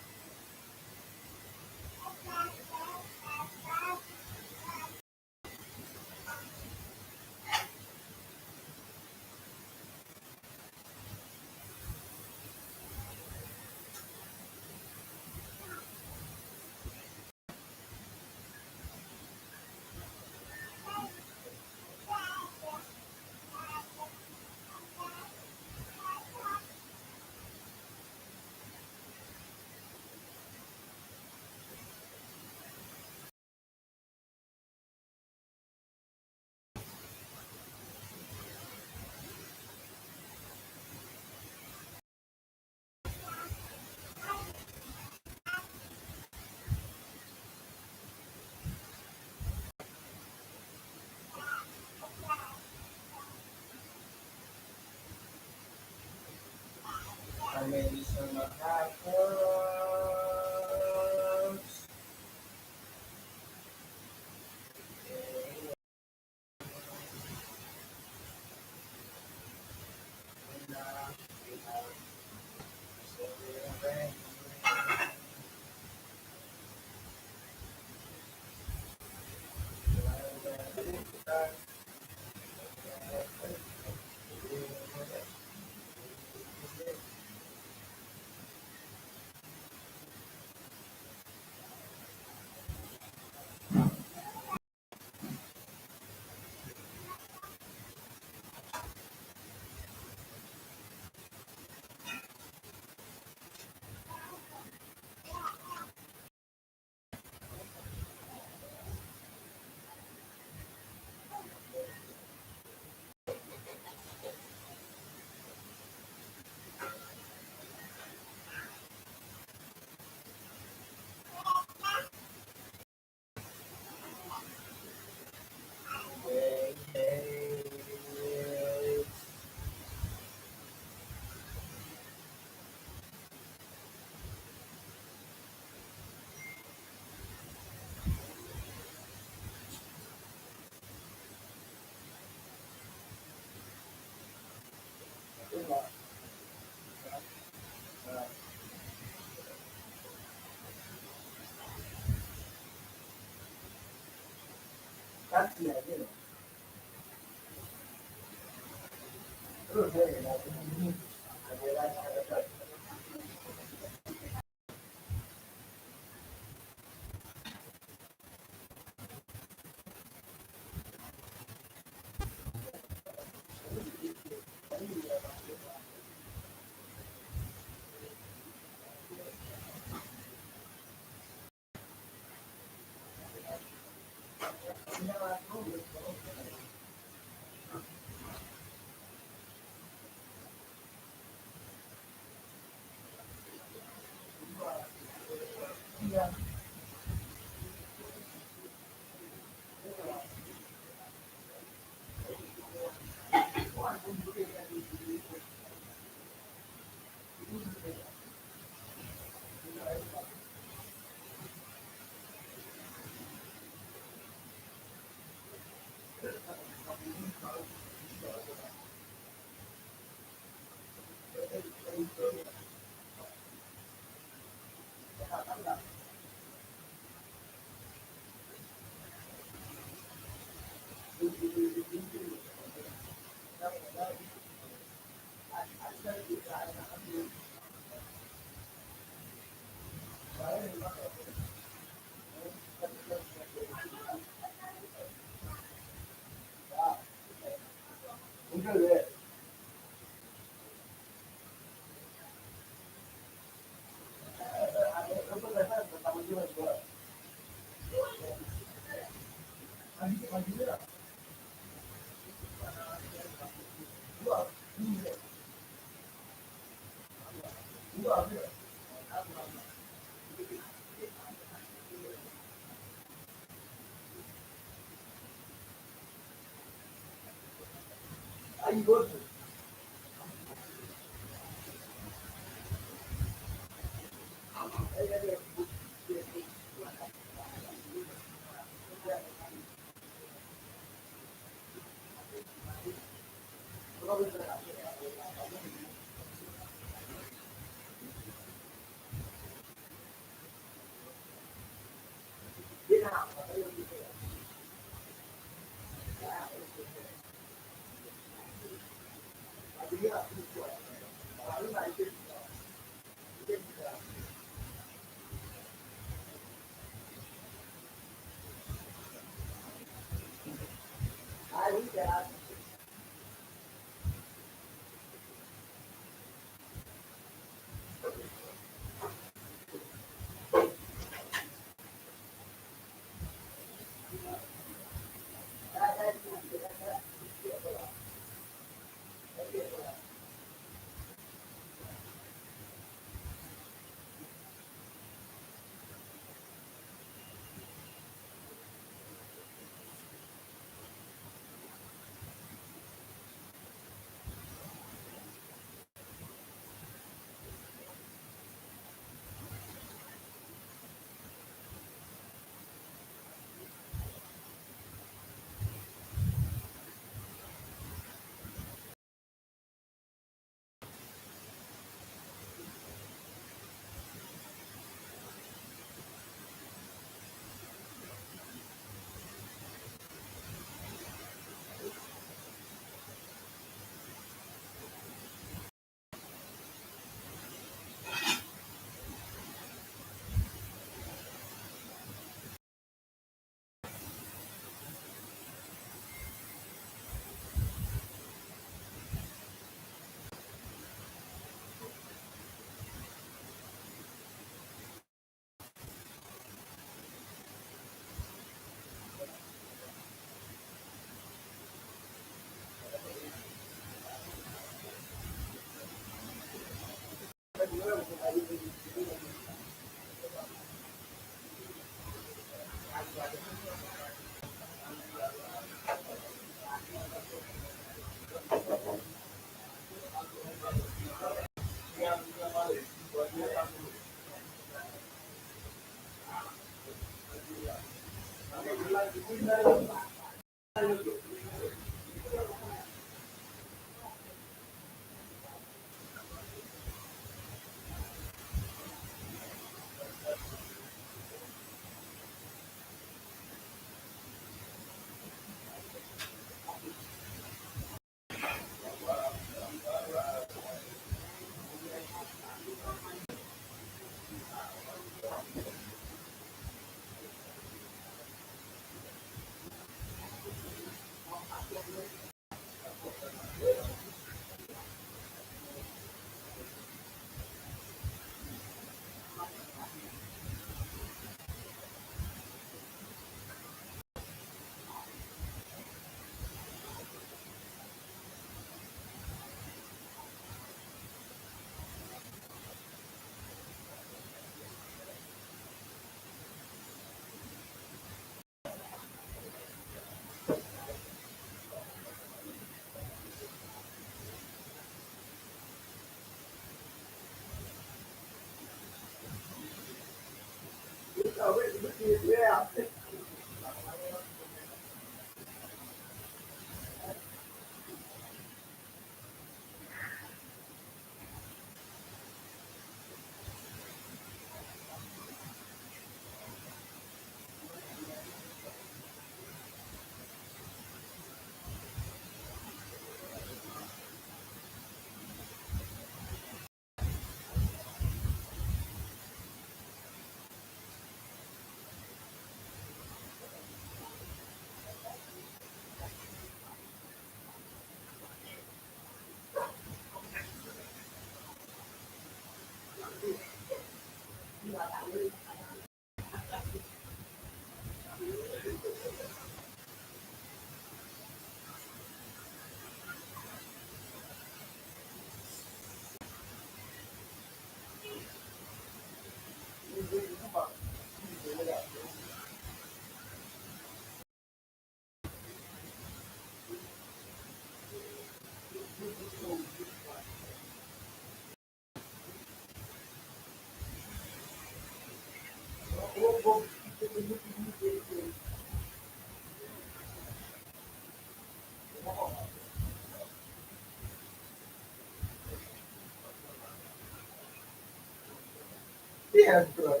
Yeah, bro.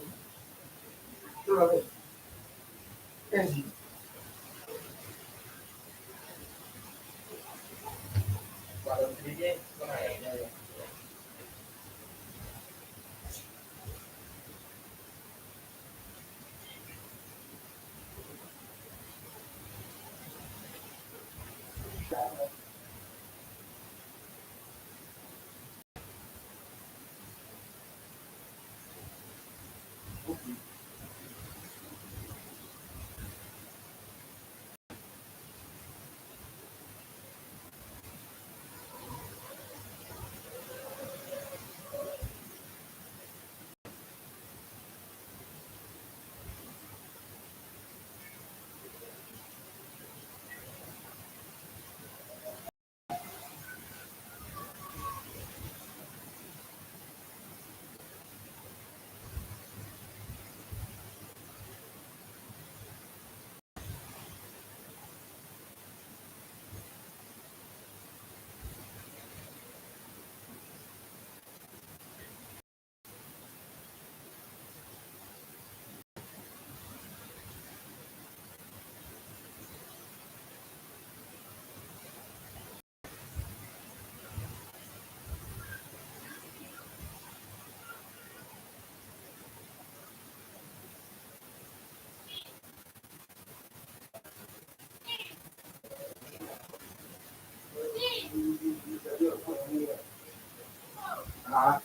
Ah,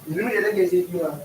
ini ada gak sih gimana?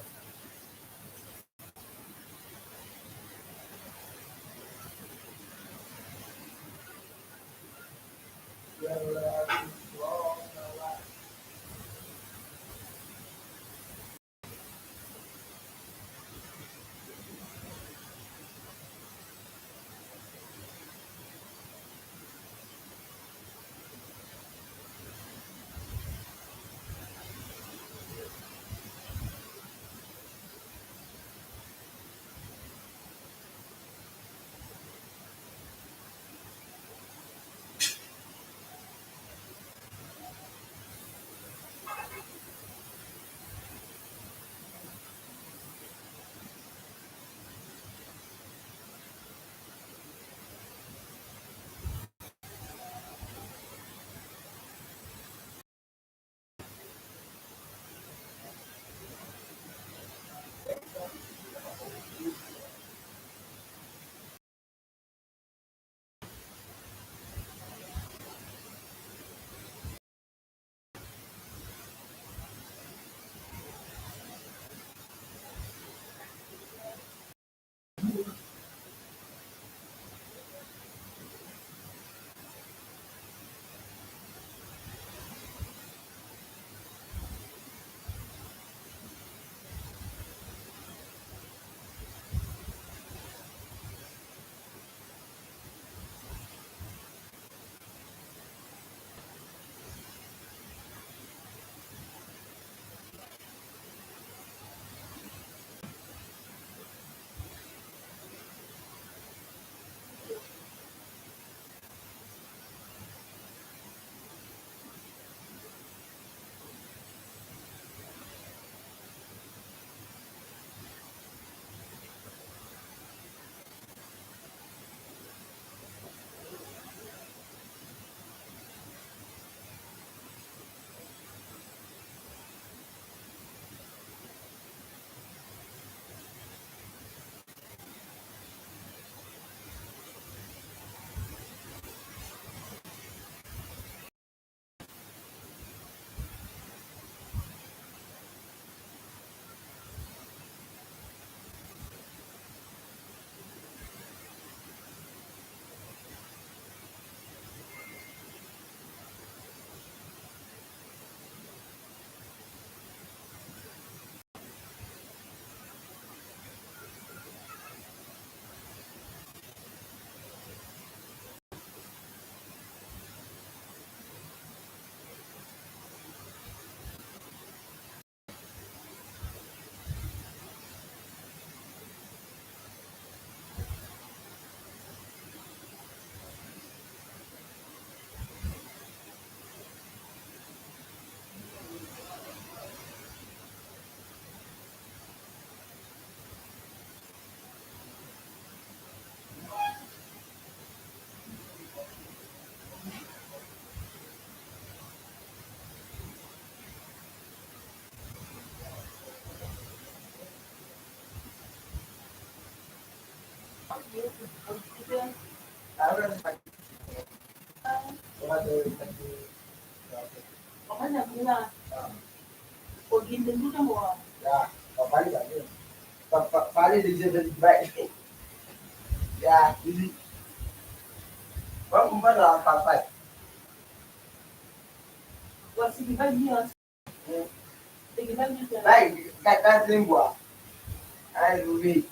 Fare di break. Yeah, easy. Vamos lá, papai. Vai, cá língua. Ai, Luí.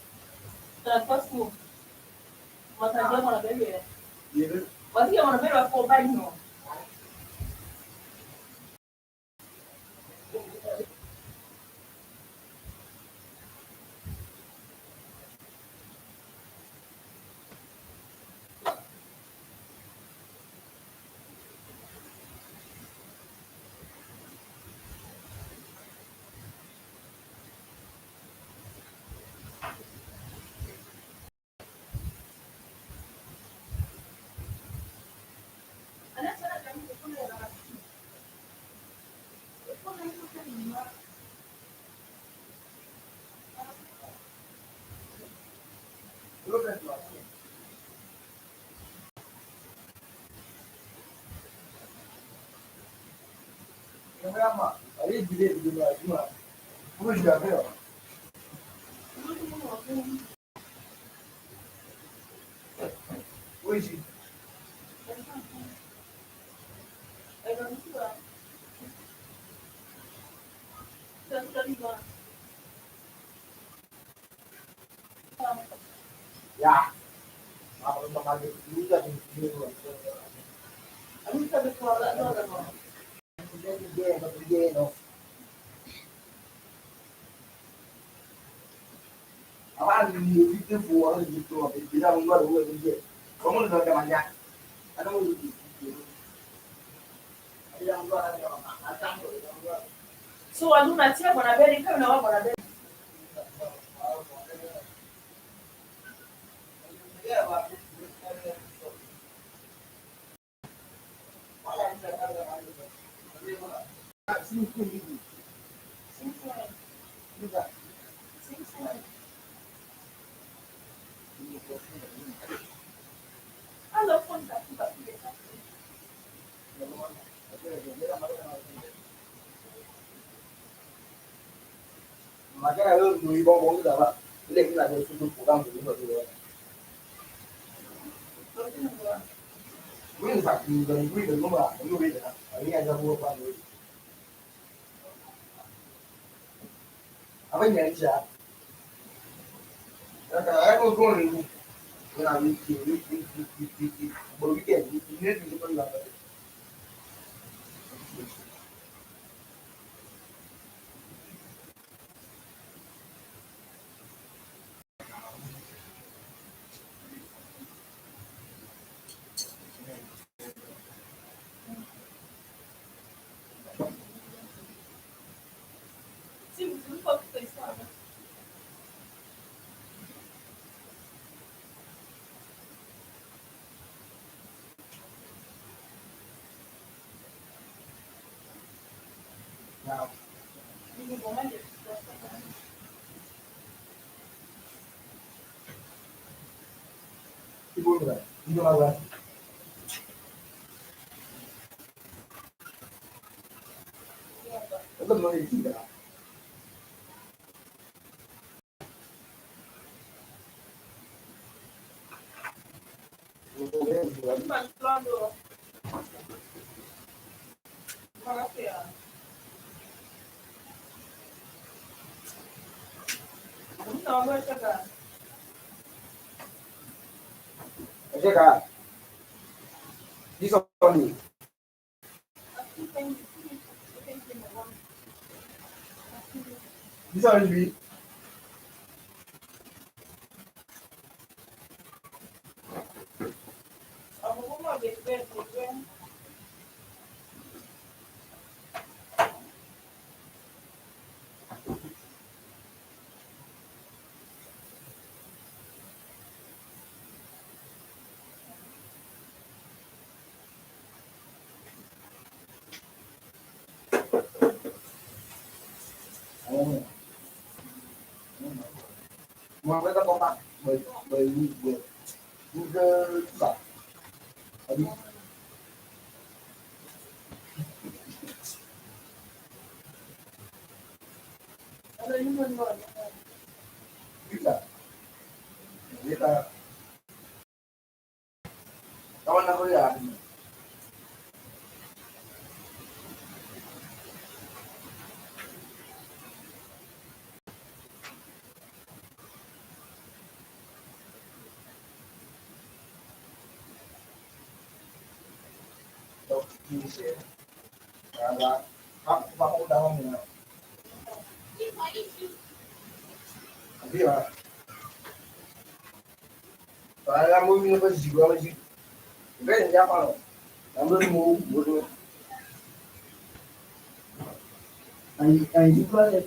Aí, direito do Brasil, hoje já viu? Hoje. Já. Kalau sama dia juga di sini. Dia, no. Apa di itu buah gitu, bisa membuat dua dia. Kamu udah banyak. Ada mau di. Ada yang buat ada yang macam tu. So anu nanti apa nak beri kau nak apa nak beri? Mà cái này người bong bóng giờ ạ, cái này cũng là người sử dụng của đang dùng rồi. Quý phải gần quý đừng có mà những người bây giờ ở nhà ra mua qua người. À bây giờ anh sẽ, cái con là mình chỉ bởi cái tiền thì hết thì con là nào. Cái buôn rồi, đi đâu rồi? Nó cần nói gì cả. Thế cả đi xong đi đi xong đi Mà với các con bạn bởi bởi bởi Google giỏi ở đi biết là biết là kawan aku ya đâu đi sẽ là các cũng đang không biết là là mua những cái gì đó gì cái này giá bao làm đơn mua được anh giúp lên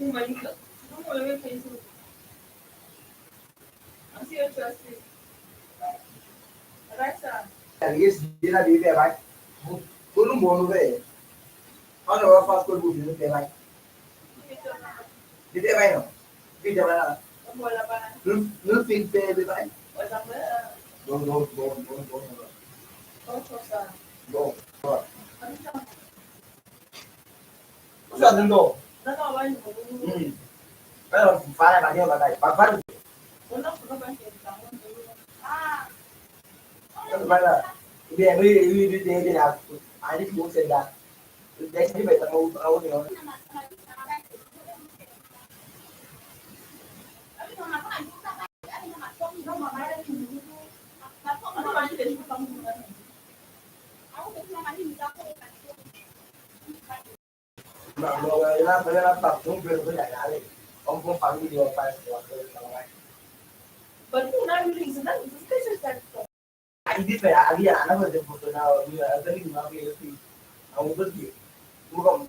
nhưng mà đúng rồi với Facebook anh siêu trust Alexa cái gì là đi về bài tôi luôn muốn về họ nói fast code bút đi về bài đi về bài nào đi về bài nào nước phim về bài đúng đúng đúng đúng đúng đúng rồi có sao đừng đồ cái là phá này bao nhiêu bài phá phá cái bài là đi nào ai đi muốn xem ra để cái bài tao đâu nhiều mà rồi nó tập trung về cái giải lá này ông không phá video phải của cái này but you know you reason that this is that anh biết về anh biết nó về một tuần nào như là cái gì nó về thì ông rất nhiều đúng không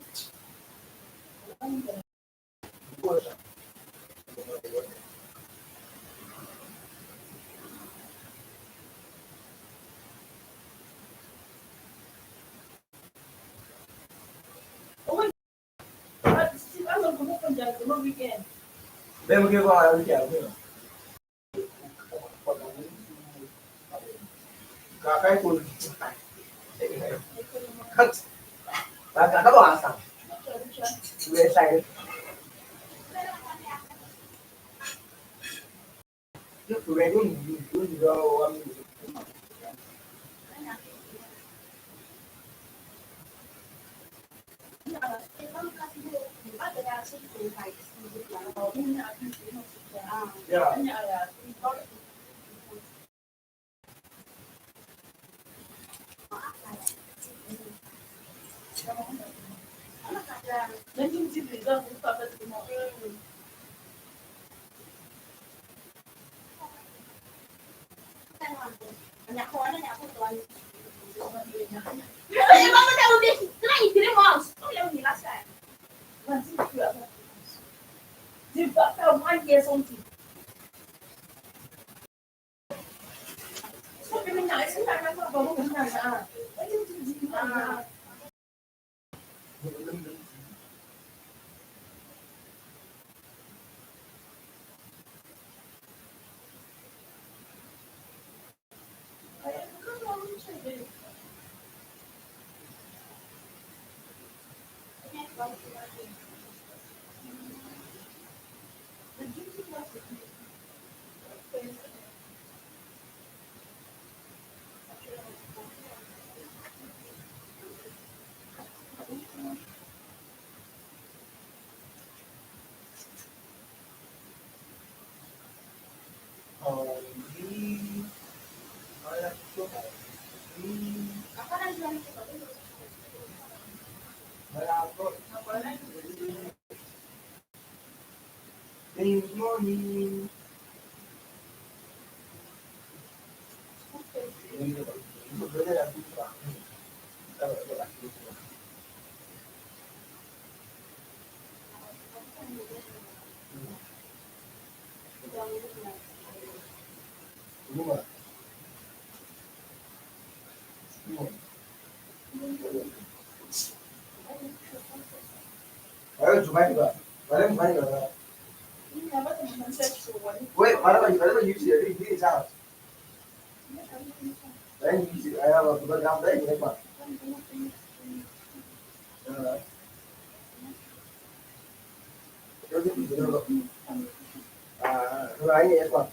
I'm going to move on just the weekend. bên kia coi là chèo kia cả cái tôi cả các bạn sao về say trước tụi em cũng gì đâu yeah Nên chúng chỉ bị đơn cũng tập được một nhà khoa nó nhà khoa toàn Io mamma devo dire, dai, diremo, non le unì la sera. Ma si più. Si fa per un anche sonti. So che mi dai, se dai ma proprio non dai. E io ti dico, di di malapot good morning. Ayo coba juga. Kalian bukan juga. Wait, mana lagi sih jadi ini salah. Kalian sih, ayo kita jam deh ini pak. Terus ini dulu. Dulu ini ya pak.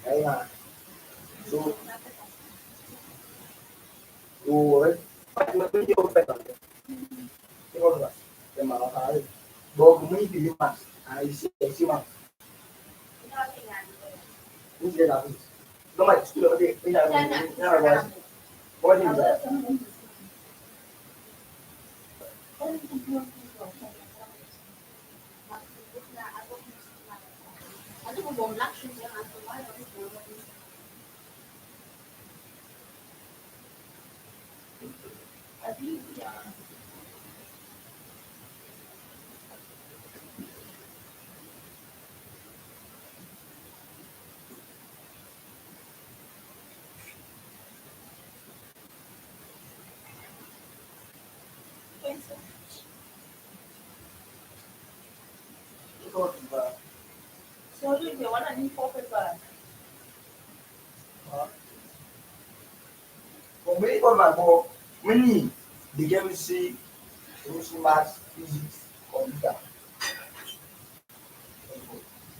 Ayo, so, rồi nó cứ vô phải rồi cái con rồi cái mà nó phải bộ cũng mấy gì mà ai xí mà những cái nào nó mày chưa đi bây giờ mình ra rồi có gì vậy cái con và So you want to need 4 paper. còn mấy con mà bộ mini đi chemistry math physics computer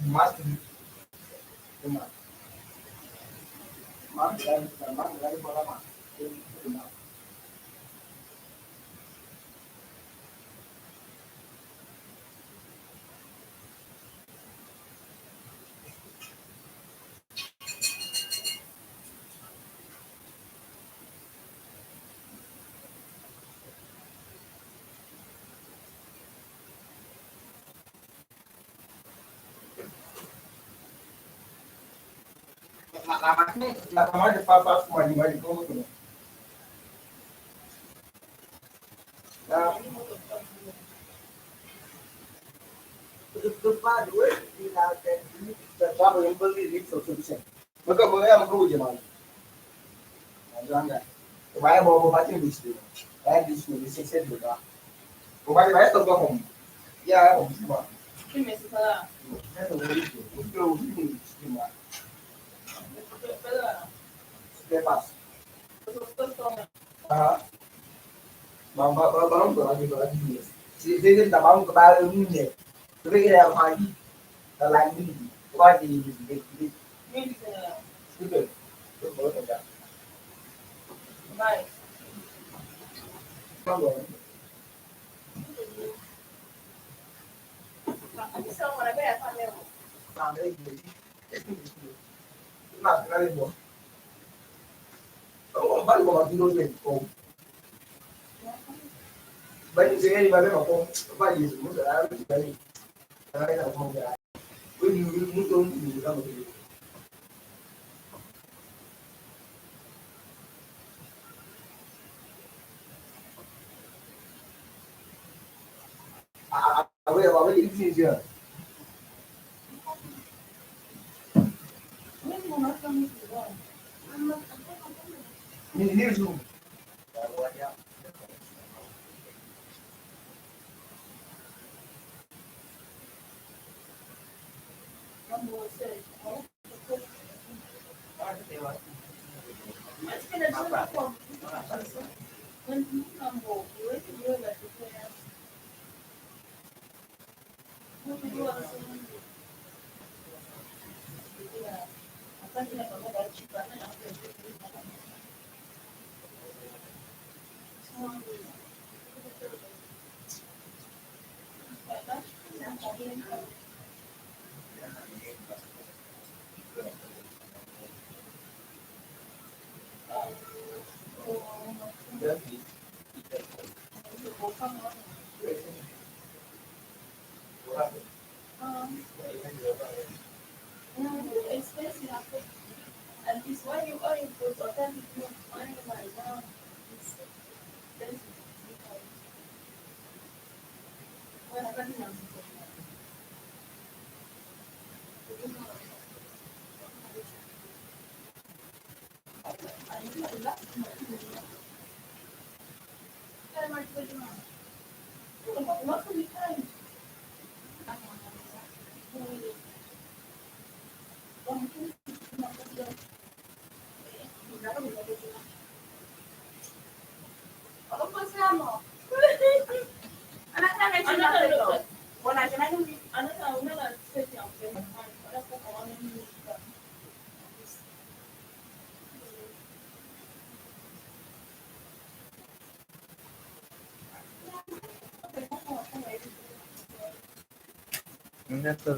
math math math lagi bola math namanya depan semua di balik kamu tuh. Nah, depan dua di lantai ini tetap yang beli lift solution. Maka boleh yang perlu jaman. Jangan. Kebaya bawa baca di situ. Di situ di sini juga. Kebaya bayar tuh gak ya, semua. Ini setelah. Itu ini semua. Bebas. Bangun lagi. Si dia tak bangun kepala ini. Tapi kita pagi. Lagi. Pagi di. Ini setelah. Betul. Betul boleh kerja. Baik. Bangun. Ini semua mana bayar panel. Nah, ini. Nah, kenalin bos. Kamu balik bawa tidur deh, kok. Banyak sekali bagai apa? Apa aja semua ada sekali. Ada yang mau jalan. Ini mungkin ini kamu tu. Apa ini sih dia? Ini zoom. And it's when you are in those authentic money like now, it's expensive. When I got in, not for the time. Ako pa sa mo. Anak na may sinasabi. Wala siya na yung ano sa una na sa siya. Wala po ko ano yung Enggak tuh.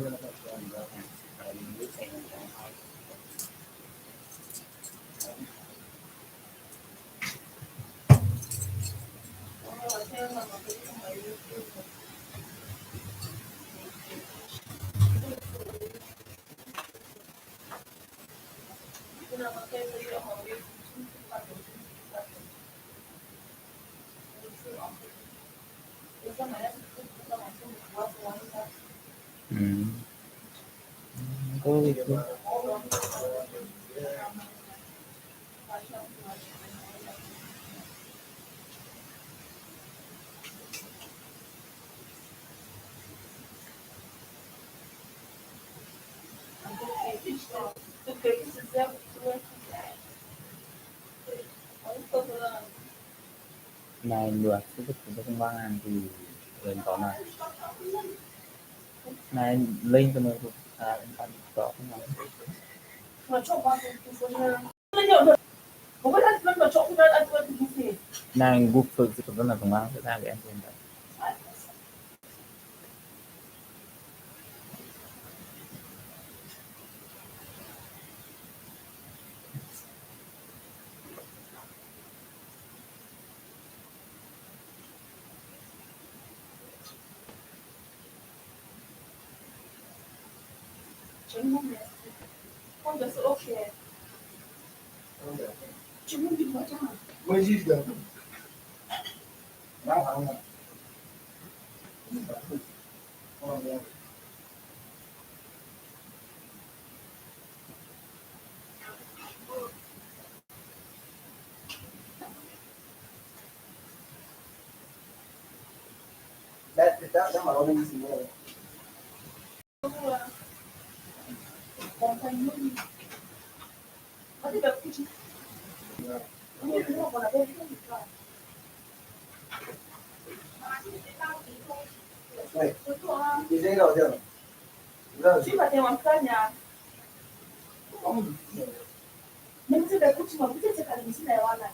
Hmm. Oh itu. Này được cái perkembangan di Lentona. Này lên cho mình empat top này groupฝึกsebenarnya kemana kita agak enteng. 혼자서 오케이. 주문이 뭐잖아. 뭐지 지금? 나 방금. Đã mà nó đi gì rồi? 어디 몇 개지? 언니 그거 뭐라 해? Này, đi dây đầu chưa? Rồi. Chị mà theo ăn cơm nhà. Mình sẽ để कुछ mà biết sẽ cần gì này hoàn này.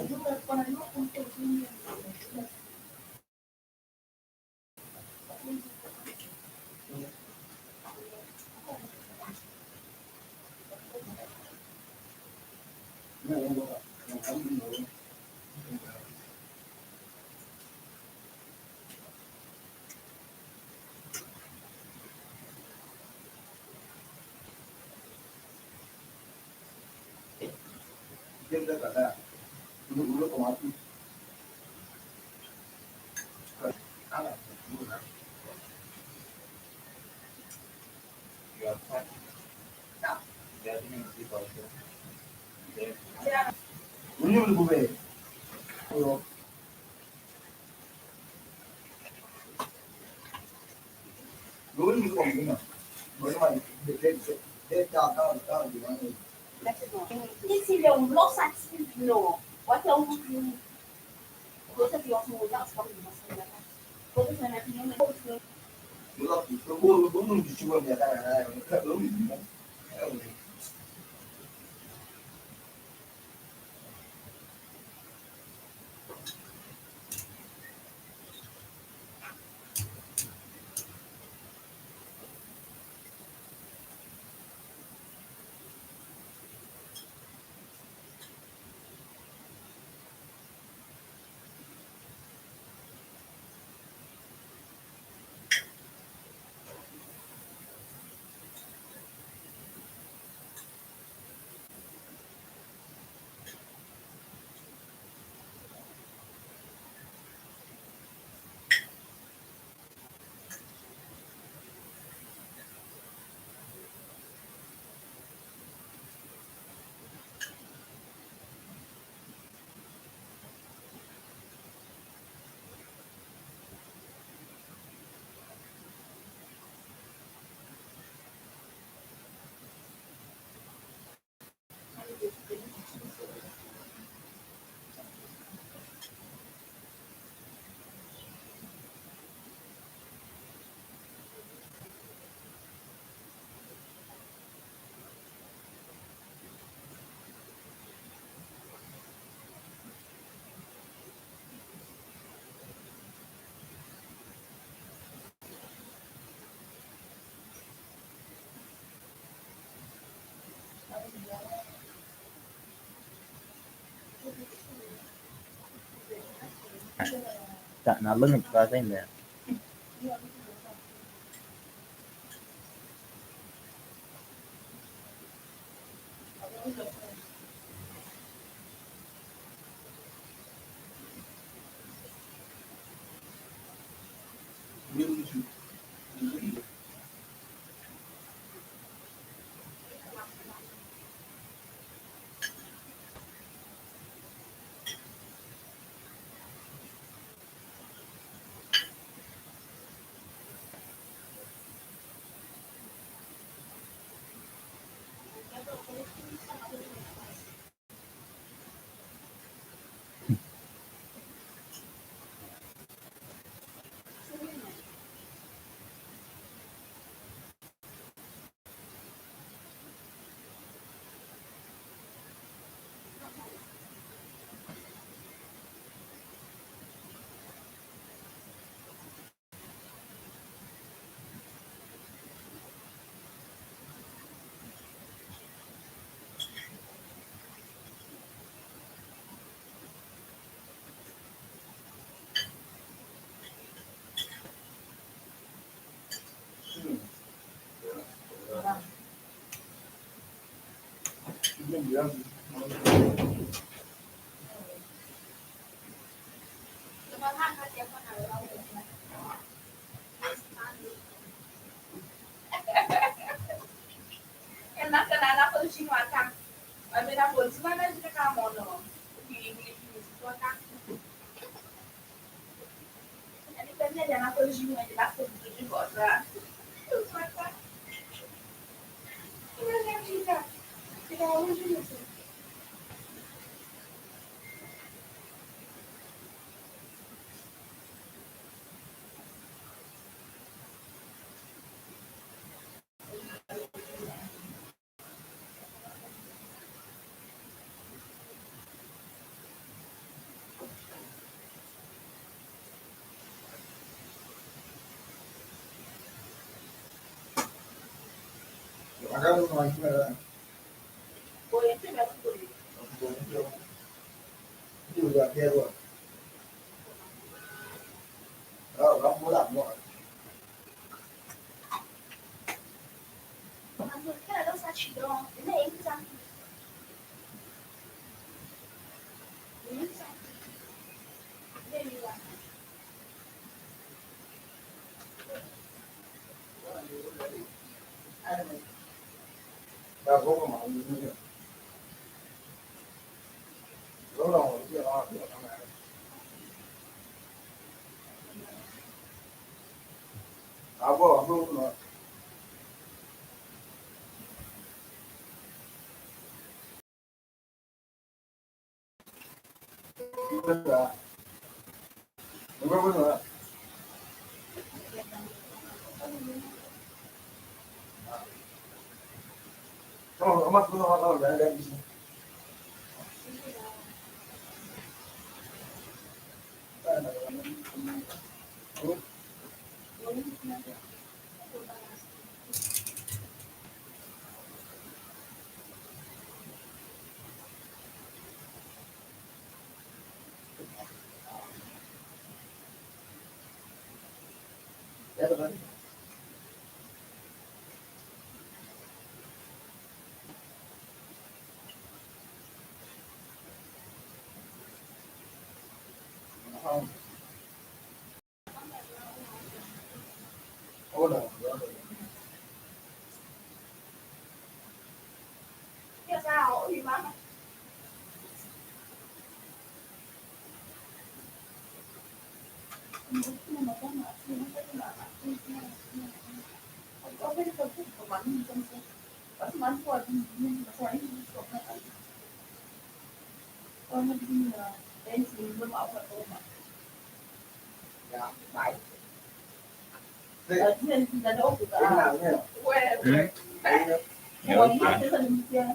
Chúng ta còn lại nó không có gì. Tiếp ra cả ra. Dulu có máu. Ini udah gue. Gue ini kok gini. Gue mah dia tahu di mana. Ini sih dia belum saksi no. Waktu gue tadi waktu mau jalan sekarang di masjid. Gue tuh sana punya gue. Belum dicoba ya kan. Belum. Tak nak banget rasain dah. Enak kan anak tuh sih makan. Tapi nak buat mana kita kamu no. Di suatu kan. Jadi kan dia anak tuh sih aja tak tuh di kota. Tuh makan. Ini yang kita. Kita harus juga. Agora não vai ser. Boleh itu nggak boleh. Itu juga dia luôn. Kamu pulang mau. Kan ada saci dong. Ini yang bisa. Ini bisa. Ini bisa. Ba có mà như thế. Đó là một cái đó của thằng này. Có luôn rồi. Đúng rồi. Đúng rồi. Không, mắt nó để không. Ủa là Cái sao thì mà. Có cái công thức của bánh trong xe. Bánh của nhưng mà phải thuộc là con nó đi là đến thì nó bảo phải ôm mà. dạ, bảy. Nên là đâu cũng Cái nào nhỉ? quê. Ya Còn udah. cái phần kia.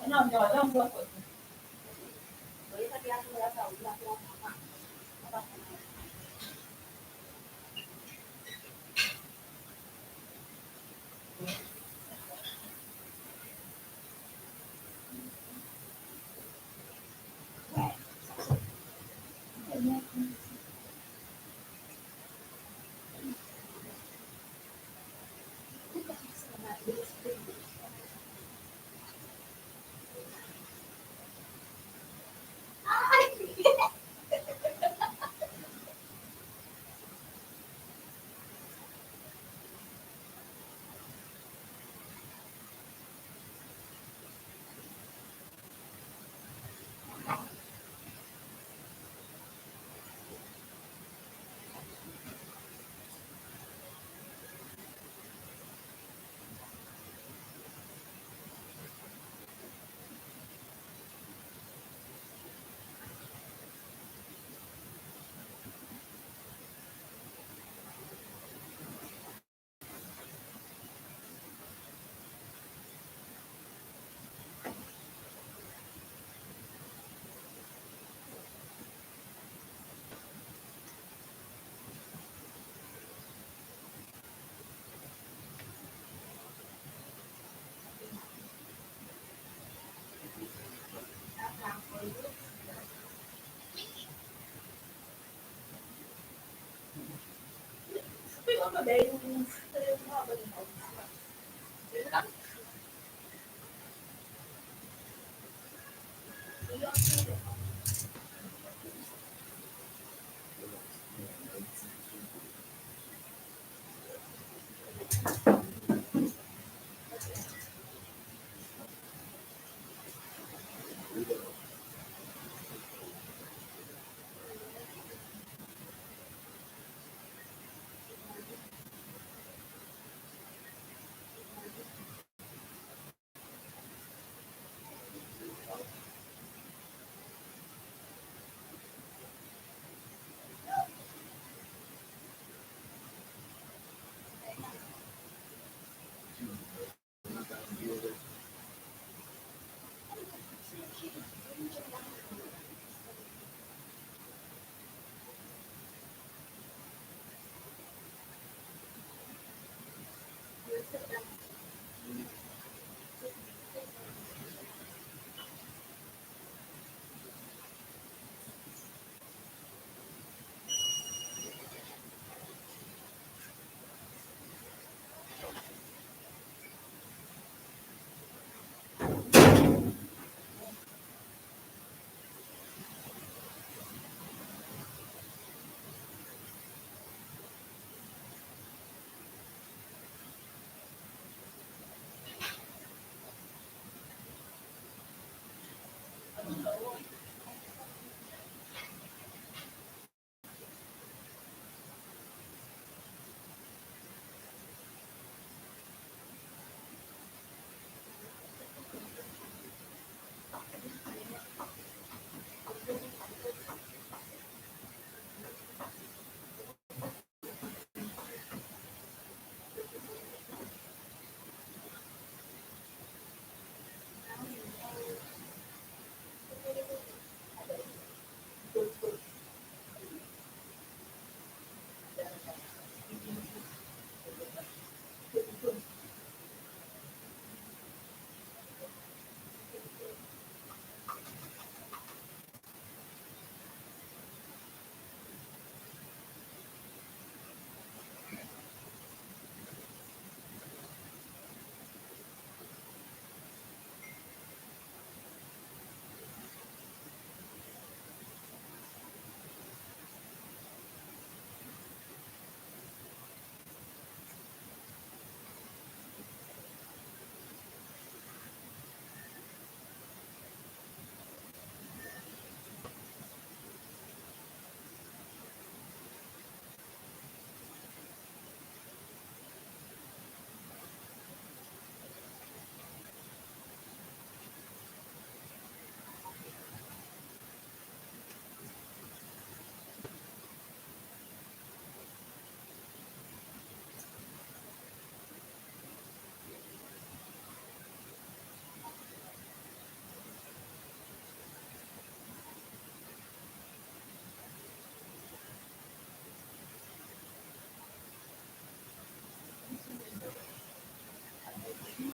Nó nhỏ trong rồi. Với các em là giàu là